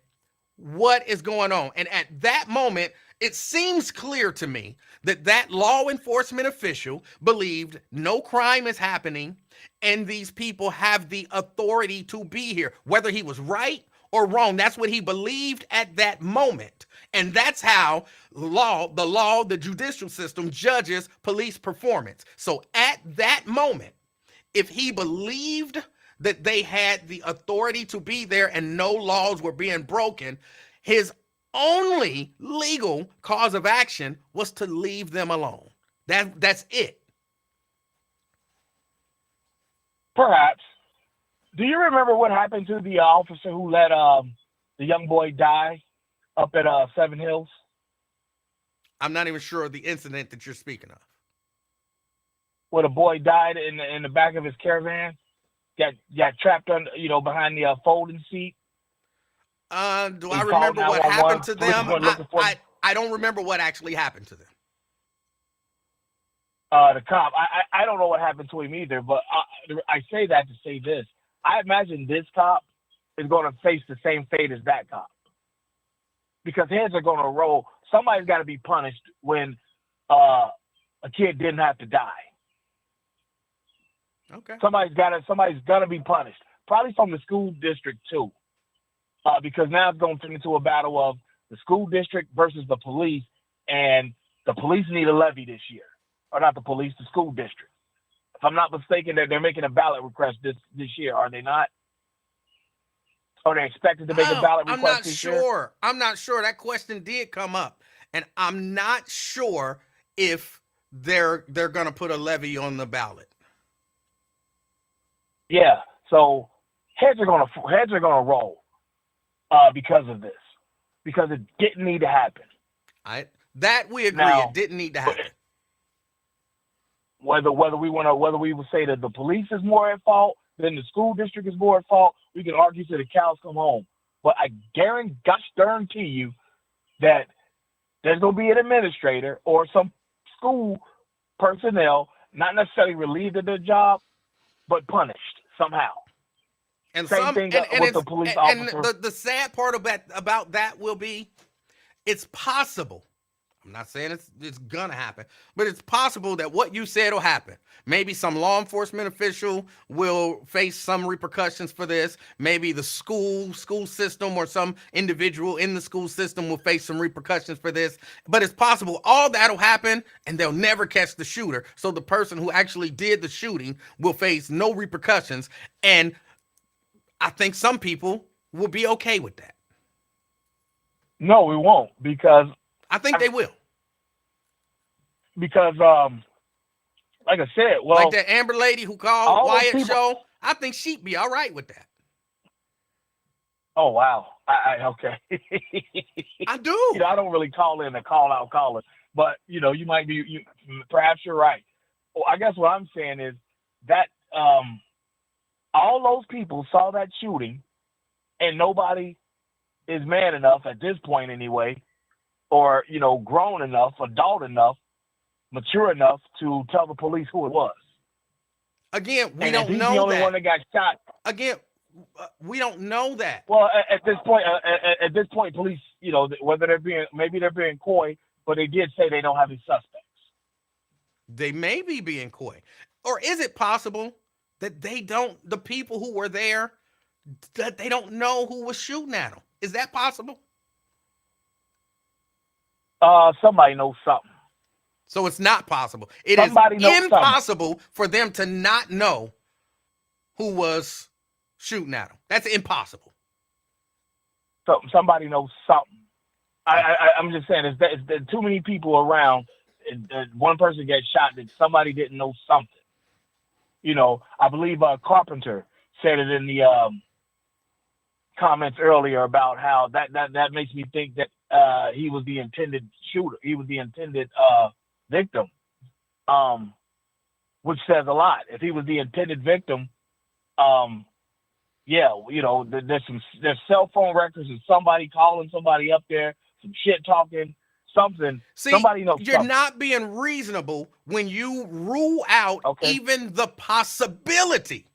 what is going on. And at that moment, it seems clear to me that law enforcement official believed no crime is happening and these people have the authority to be here. Whether he was right or wrong, that's what he believed at that moment. And that's how the judicial system judges police performance. So at that moment, if he believed that they had the authority to be there and no laws were being broken, his only legal cause of action was to leave them alone. That's it. Perhaps. Do you remember what happened to the officer who let the young boy die up at Seven Hills? I'm not even sure of the incident that you're speaking of. Where the boy died in the back of his caravan, got trapped under, behind the folding seat. Do I remember what happened to them? I don't remember what actually happened to them. The cop. I don't know what happened to him either, but I say that to say this. I imagine this cop is going to face the same fate as that cop because heads are going to roll. Somebody's got to be punished when a kid didn't have to die. Okay. Somebody's gonna be punished. Probably from the school district too, because now it's going to turn into a battle of the school district versus the police, and the police need a levy this year, or not the police, the school district. If I'm not mistaken, they're making a ballot request this year, are they not? Are they expected to make a ballot request this year? I'm not sure. That question did come up, and I'm not sure if they're gonna put a levy on the ballot. Yeah. So heads are gonna roll because of this, because it didn't need to happen. That we agree, Now, it didn't need to happen. Whether we would say that the police is more at fault than the school district is more at fault, we can argue till the cows come home. But I guarantee you that there's going to be an administrator or some school personnel not necessarily relieved of their job, but punished somehow. And Same thing with the police officer. And the sad part about that will be, it's possible. I'm not saying it's gonna happen, but it's possible that what you said will happen. Maybe some law enforcement official will face some repercussions for this. Maybe the school system or some individual in the school system will face some repercussions for this. But it's possible all that'll happen and they'll never catch the shooter. So the person who actually did the shooting will face no repercussions. And I think some people will be okay with that. No, we won't, because I think they will. Because, like I said, well, like that Amber lady who called Wyatt show, I think she'd be all right with that. Oh wow, okay. I do. You know, I don't really call in a call out caller, but you know, you might be. Perhaps you're right. Well, I guess what I'm saying is that all those people saw that shooting, and nobody is man enough at this point anyway, or you know, grown enough, adult enough, mature enough to tell the police who it was. Again, we and don't he's know the only that. one that got shot. Again, we don't know that. Well, at this point, police, you know, whether maybe they're being coy, but they did say they don't have any suspects. They may be being coy, or is it possible that the people who were there, that they don't know who was shooting at them? Is that possible? Somebody knows something. So it's not possible. It Somebody is impossible for them to not know who was shooting at them. That's impossible. So somebody knows something. I'm just saying, there's too many people around. One person gets shot that somebody didn't know something. You know, I believe Carpenter said it in the comments earlier about how that makes me think that he was the intended shooter. He was the intended victim, which says a lot. If he was the intended victim, yeah, you know, there's cell phone records of somebody calling somebody up there, some shit talking, something. See, somebody knows you're something. not being reasonable when you rule out even the possibility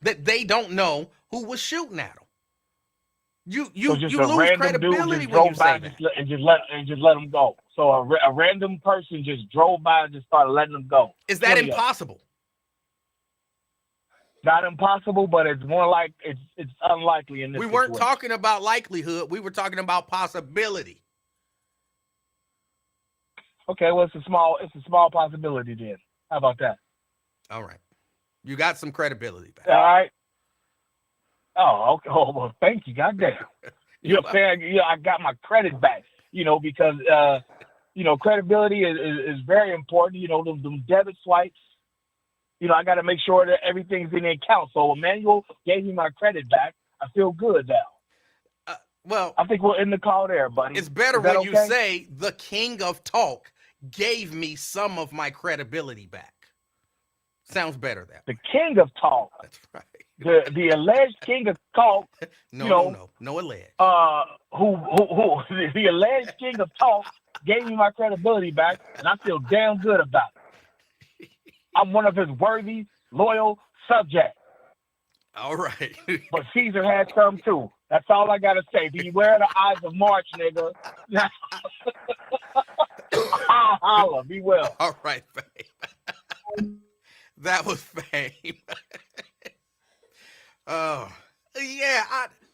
that they don't know who was shooting at them. You lose credibility when you say that. And just let them go. So a random person just drove by and just started letting them go. Is that impossible? Not impossible, but it's more like it's unlikely in this situation. We weren't talking about likelihood. We were talking about possibility. Okay, well, it's a small possibility then. How about that? All right. You got some credibility back. All right. Oh, okay. Oh, well, thank you. Goddamn. You know what I'm saying? Yeah, I got my credit back, you know, because, you know, credibility is very important. You know, them debit swipes, you know, I got to make sure that everything's in the account. So Emanuel gave me my credit back. I feel good now. Well, I think we'll end the call there, buddy. It's better when you say the king of talk gave me some of my credibility back. Sounds better that way. The king of talk. That's right. The alleged king of talk. No alleged. Who the alleged king of talk gave me my credibility back, and I feel damn good about it. I'm one of his worthy, loyal subjects. All right. But Caesar had some too. That's all I gotta say. Beware the eyes of March, nigga. Holla, be well. All right, fame. That was fame. Oh, yeah.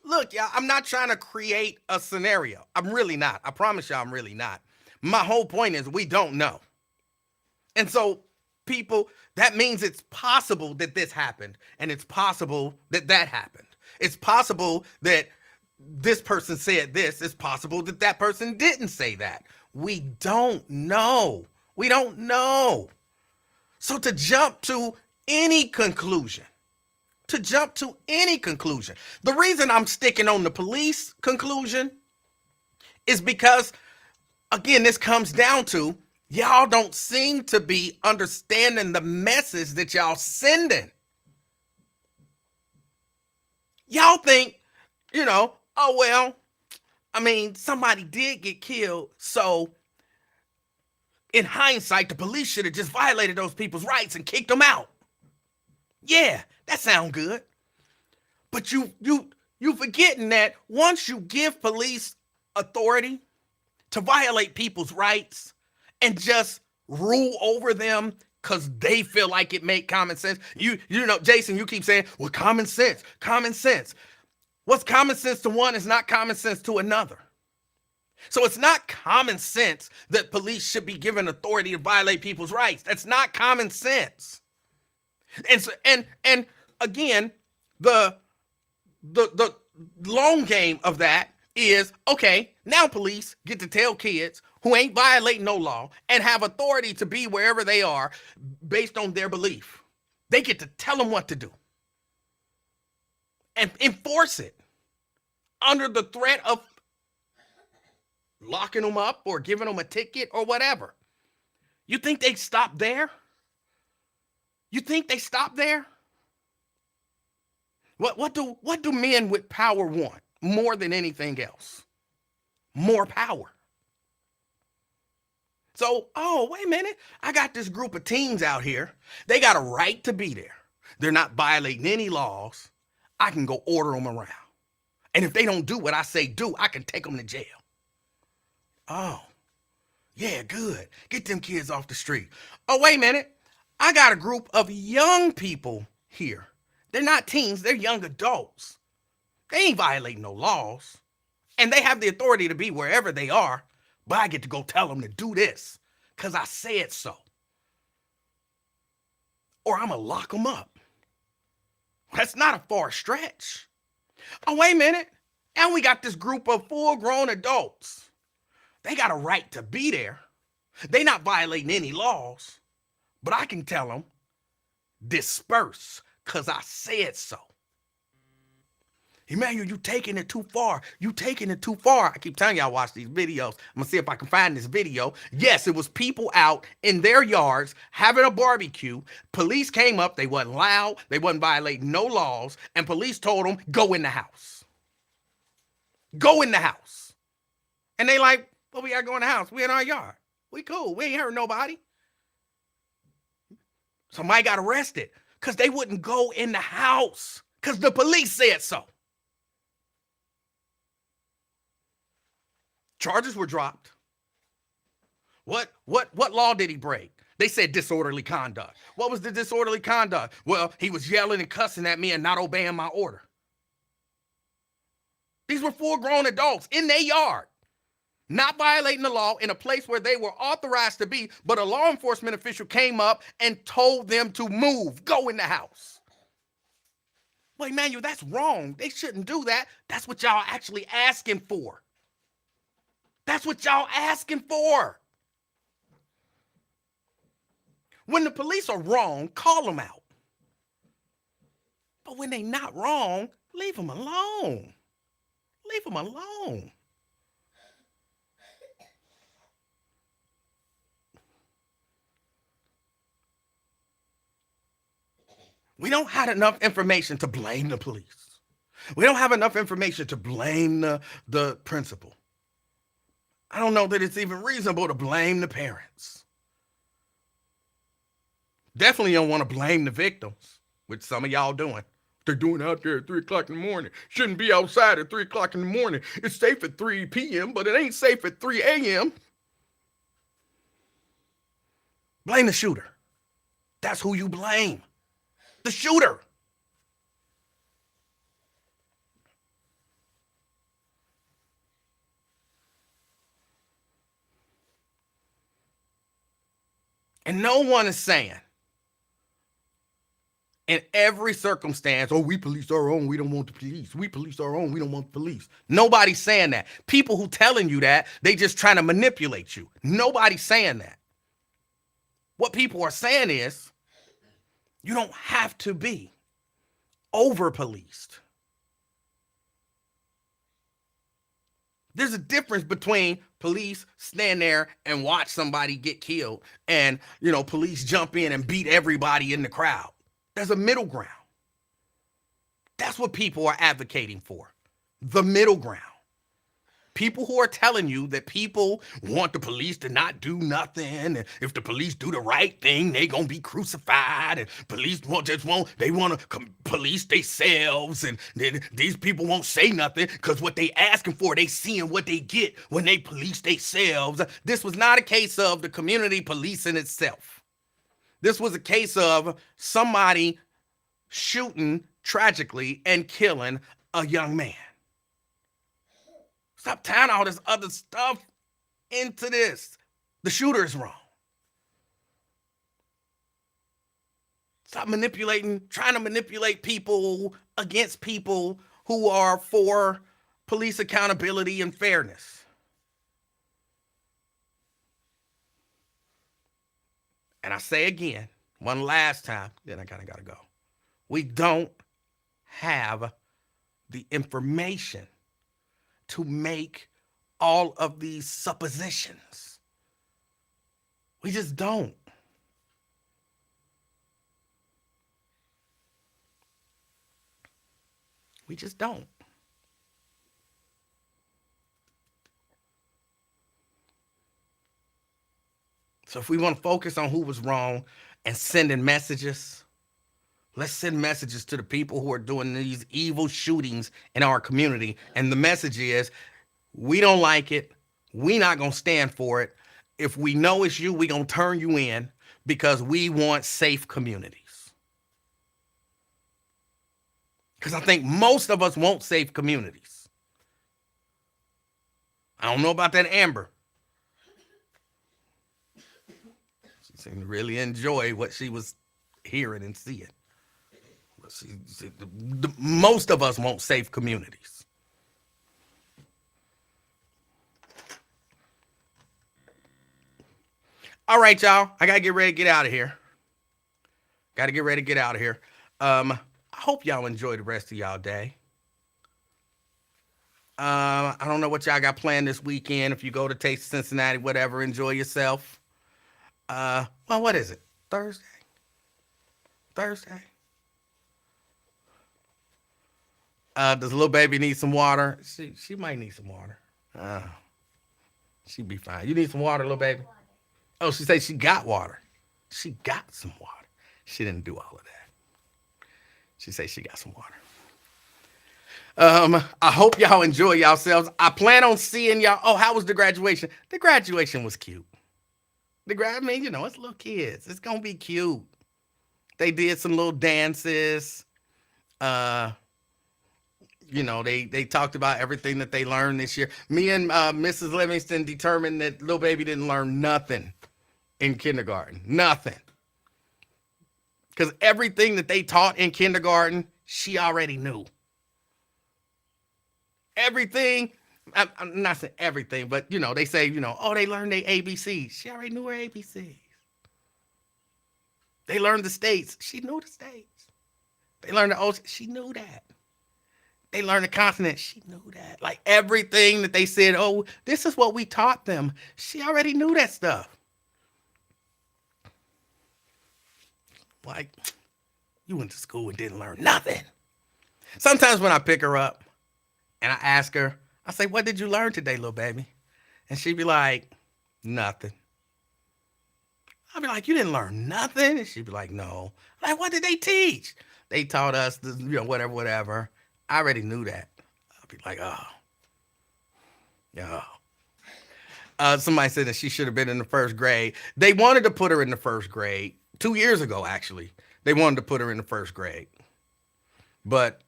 Look, y'all, I'm not trying to create a scenario. I'm really not. I promise y'all I'm really not. My whole point is we don't know. And so, people, that means it's possible that this happened, and it's possible that that happened. It's possible that this person said this. It's possible that that person didn't say that. We don't know. We don't know. So to jump to any conclusion, the reason I'm sticking on the police conclusion is because, again, this comes down to y'all don't seem to be understanding the message that y'all sending. Y'all think, oh, well, I mean, somebody did get killed, so in hindsight, the police should have just violated those people's rights and kicked them out. Yeah, that sounds good. But you forgetting that once you give police authority to violate people's rights and just rule over them because they feel like it make common sense. You know, Jason, you keep saying, well, common sense. What's common sense to one is not common sense to another. So it's not common sense that police should be given authority to violate people's rights. That's not common sense. And again, the long game of that is, okay, now police get to tell kids who ain't violating no law and have authority to be wherever they are based on their belief. They get to tell them what to do and enforce it under the threat of locking them up or giving them a ticket or whatever. You think they stop there? What do men with power want more than anything else? More power. So, oh, wait a minute. I got this group of teens out here. They got a right to be there. They're not violating any laws. I can go order them around. And if they don't do what I say do, I can take them to jail. Oh, yeah, good. Get them kids off the street. Oh, wait a minute. I got a group of young people here. They're not teens, they're young adults. They ain't violating no laws. And they have the authority to be wherever they are, but I get to go tell them to do this because I said so. Or I'm going to lock them up. That's not a far stretch. Oh, wait a minute. And we got this group of full-grown adults. They got a right to be there. They not violating any laws, but I can tell them, disperse, because I said so. Emanuel, you taking it too far. I keep telling y'all, watch these videos. I'm going to see if I can find this video. Yes, it was people out in their yards having a barbecue. Police came up. They wasn't loud. They wasn't violating no laws. And police told them, go in the house. Go in the house. And they like, well, we got to go in the house. We in our yard. We cool. We ain't hurt nobody. Somebody got arrested because they wouldn't go in the house because the police said so. Charges were dropped. What law did he break? They said disorderly conduct. What was the disorderly conduct? Well, he was yelling and cussing at me and not obeying my order. These were full-grown adults in their yard, not violating the law in a place where they were authorized to be, but a law enforcement official came up and told them to move, go in the house. Well, Emanuel, that's wrong. They shouldn't do that. That's what y'all actually asking for. That's what y'all asking for. When the police are wrong, call them out. But when they not wrong, leave them alone. Leave them alone. We don't have enough information to blame the police. We don't have enough information to blame the principal. I don't know that it's even reasonable to blame the parents. Definitely don't want to blame the victims, which some of y'all doing. They're doing out there at 3 o'clock in the morning. Shouldn't be outside at 3 o'clock in the morning. It's safe at 3 p.m., but it ain't safe at 3 a.m. Blame the shooter. That's who you blame. The shooter. And no one is saying in every circumstance, oh, we police our own, we don't want the police. We police our own, we don't want the police. Nobody's saying that. People who telling you that, they just trying to manipulate you. Nobody's saying that. What people are saying is, you don't have to be over-policed. There's a difference between police stand there and watch somebody get killed and, police jump in and beat everybody in the crowd. There's a middle ground. That's what people are advocating for. The middle ground. People who are telling you that people want the police to not do nothing. And if the police do the right thing, they gonna be crucified. And police they want to police themselves. And then these people won't say nothing because what they asking for, they seeing what they get when they police themselves. This was not a case of the community policing itself. This was a case of somebody shooting tragically and killing a young man. Stop tying all this other stuff into this. The shooter is wrong. Stop trying to manipulate people against people who are for police accountability and fairness. And I say again, one last time, then I gotta go. We don't have the information to make all of these suppositions. We just don't. We just don't. So if we want to focus on who was wrong and sending messages, let's send messages to the people who are doing these evil shootings in our community. And the message is, we don't like it. We not going to stand for it. If we know it's you, we going to turn you in because we want safe communities. Because I think most of us want safe communities. I don't know about that Amber. She seemed to really enjoy what she was hearing and seeing. Most of us want safe communities. All right, y'all. I got to get ready to get out of here. I hope y'all enjoy the rest of y'all day. I don't know what y'all got planned this weekend. If you go to Taste of Cincinnati, whatever, enjoy yourself. Well, what is it? Thursday? Does little baby need some water? She might need some water. She'd be fine. You need some water, little baby? Oh, she said she got water. She got some water. She didn't do all of that. She said she got some water. I hope y'all enjoy yourselves. I plan on seeing y'all. Oh, how was the graduation? The graduation was cute. It's little kids. It's gonna be cute. They did some little dances. They talked about everything that they learned this year. Me and Mrs. Livingston determined that little baby didn't learn nothing in kindergarten. Nothing. Because everything that they taught in kindergarten, she already knew. Everything, I'm not saying everything, but, they say, they learned their ABCs. She already knew her ABCs. They learned the states. She knew the states. They learned the ocean. She knew that. They learned the continent. She knew that. Like everything that they said, oh, this is what we taught them. She already knew that stuff. Like, you went to school and didn't learn nothing. Sometimes when I pick her up and I ask her, I say, what did you learn today, little baby? And she'd be like, nothing. I'd be like, you didn't learn nothing? And she'd be like, no. Like, what did they teach? They taught us, this, whatever, whatever. I already knew that. I'd be like, oh, yeah. Somebody said that she should have been in the first grade. They wanted to put her in the first grade 2 years ago, actually. They wanted to put her in the first grade. But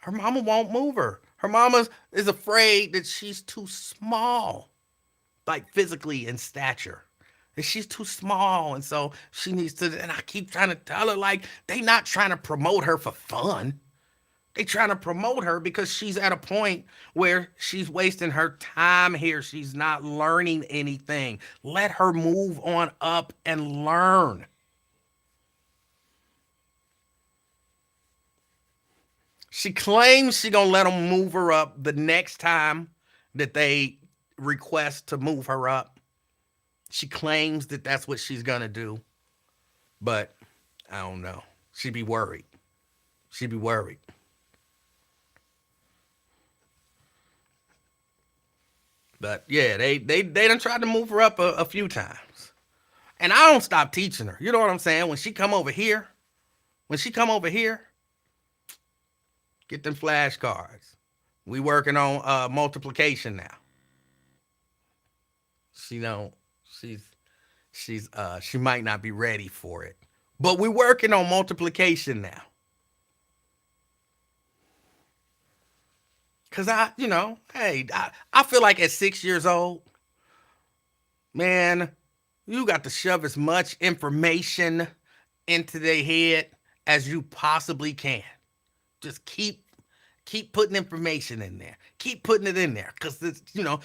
her mama won't move her. Her mama is afraid that she's too small, like physically in stature. And she's too small. And so she needs to, and I keep trying to tell her, like, they not trying to promote her for fun. They trying to promote her because she's at a point where she's wasting her time here. She's not learning anything. Let her move on up and learn. She claims she gonna let them move her up the next time that they request to move her up. She claims that that's what she's gonna do, but I don't know. She'd be worried. She'd be worried. But yeah, they done tried to move her up a few times, and I don't stop teaching her. You know what I'm saying? When she come over here, get them flashcards. We working on multiplication now. She don't. She might not be ready for it, but we're working on multiplication now. Cause I feel like at 6 years old, man, you got to shove as much information into their head as you possibly can. Just keep putting information in there. Keep putting it in there. Cause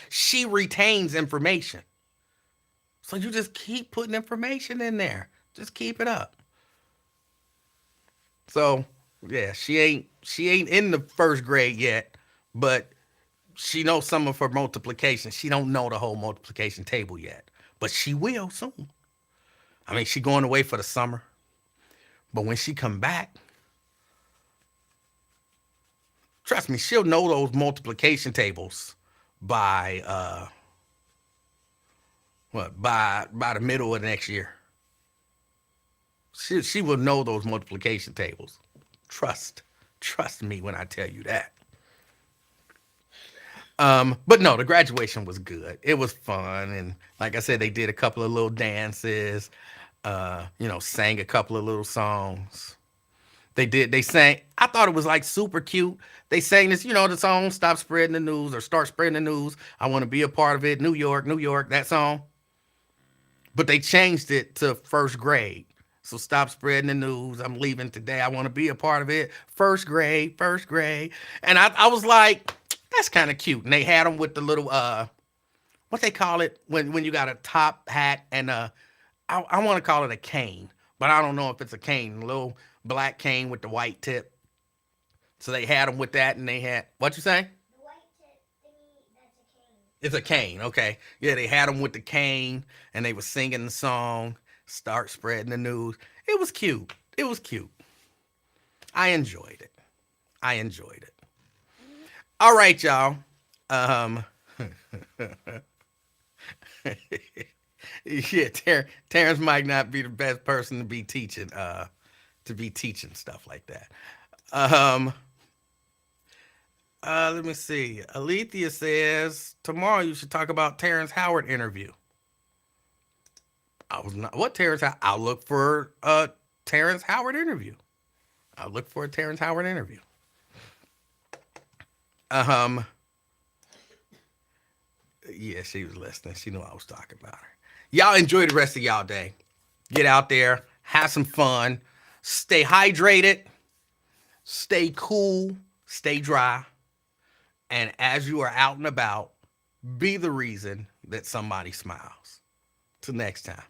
she retains information. So you just keep putting information in there. Just keep it up. So yeah, she ain't in the first grade yet, but she knows some of her multiplication. She don't know the whole multiplication table yet, but she will soon. I mean, she going away for the summer, but when she come back, trust me, she'll know those multiplication tables by by the middle of next year. She will know those multiplication tables. Trust me when I tell you that. But no, the graduation was good. It was fun, and like I said, they did a couple of little dances. Sang a couple of little songs. They sang. I thought it was like super cute. They sang this, the song "Stop Spreading the News" or "Start Spreading the News." I want to be a part of it. New York, New York. That song. But they changed it to first grade. So stop spreading the news. I'm leaving today. I want to be a part of it. First grade. And I was like, that's kind of cute. And they had them with the little, what they call it when you got a top hat and I want to call it a cane, but I don't know if it's a cane, a little black cane with the white tip. So they had them with that, and they had, what you say? The white tip thingy, that's a cane. It's a cane, okay. Yeah, they had them with the cane, and they were singing the song, "Start Spreading the News." It was cute. I enjoyed it. All right, y'all. Yeah, Terrence might not be the best person to be teaching stuff like that. Let me see. Alethea says tomorrow you should talk about Terrence Howard interview. I was not what Terrence. I'll look for a Terrence Howard interview. Yeah, she was listening. She knew I was talking about her. Y'all enjoy the rest of y'all day. Get out there, have some fun, stay hydrated, stay cool, stay dry. And as you are out and about, be the reason that somebody smiles. Till next time.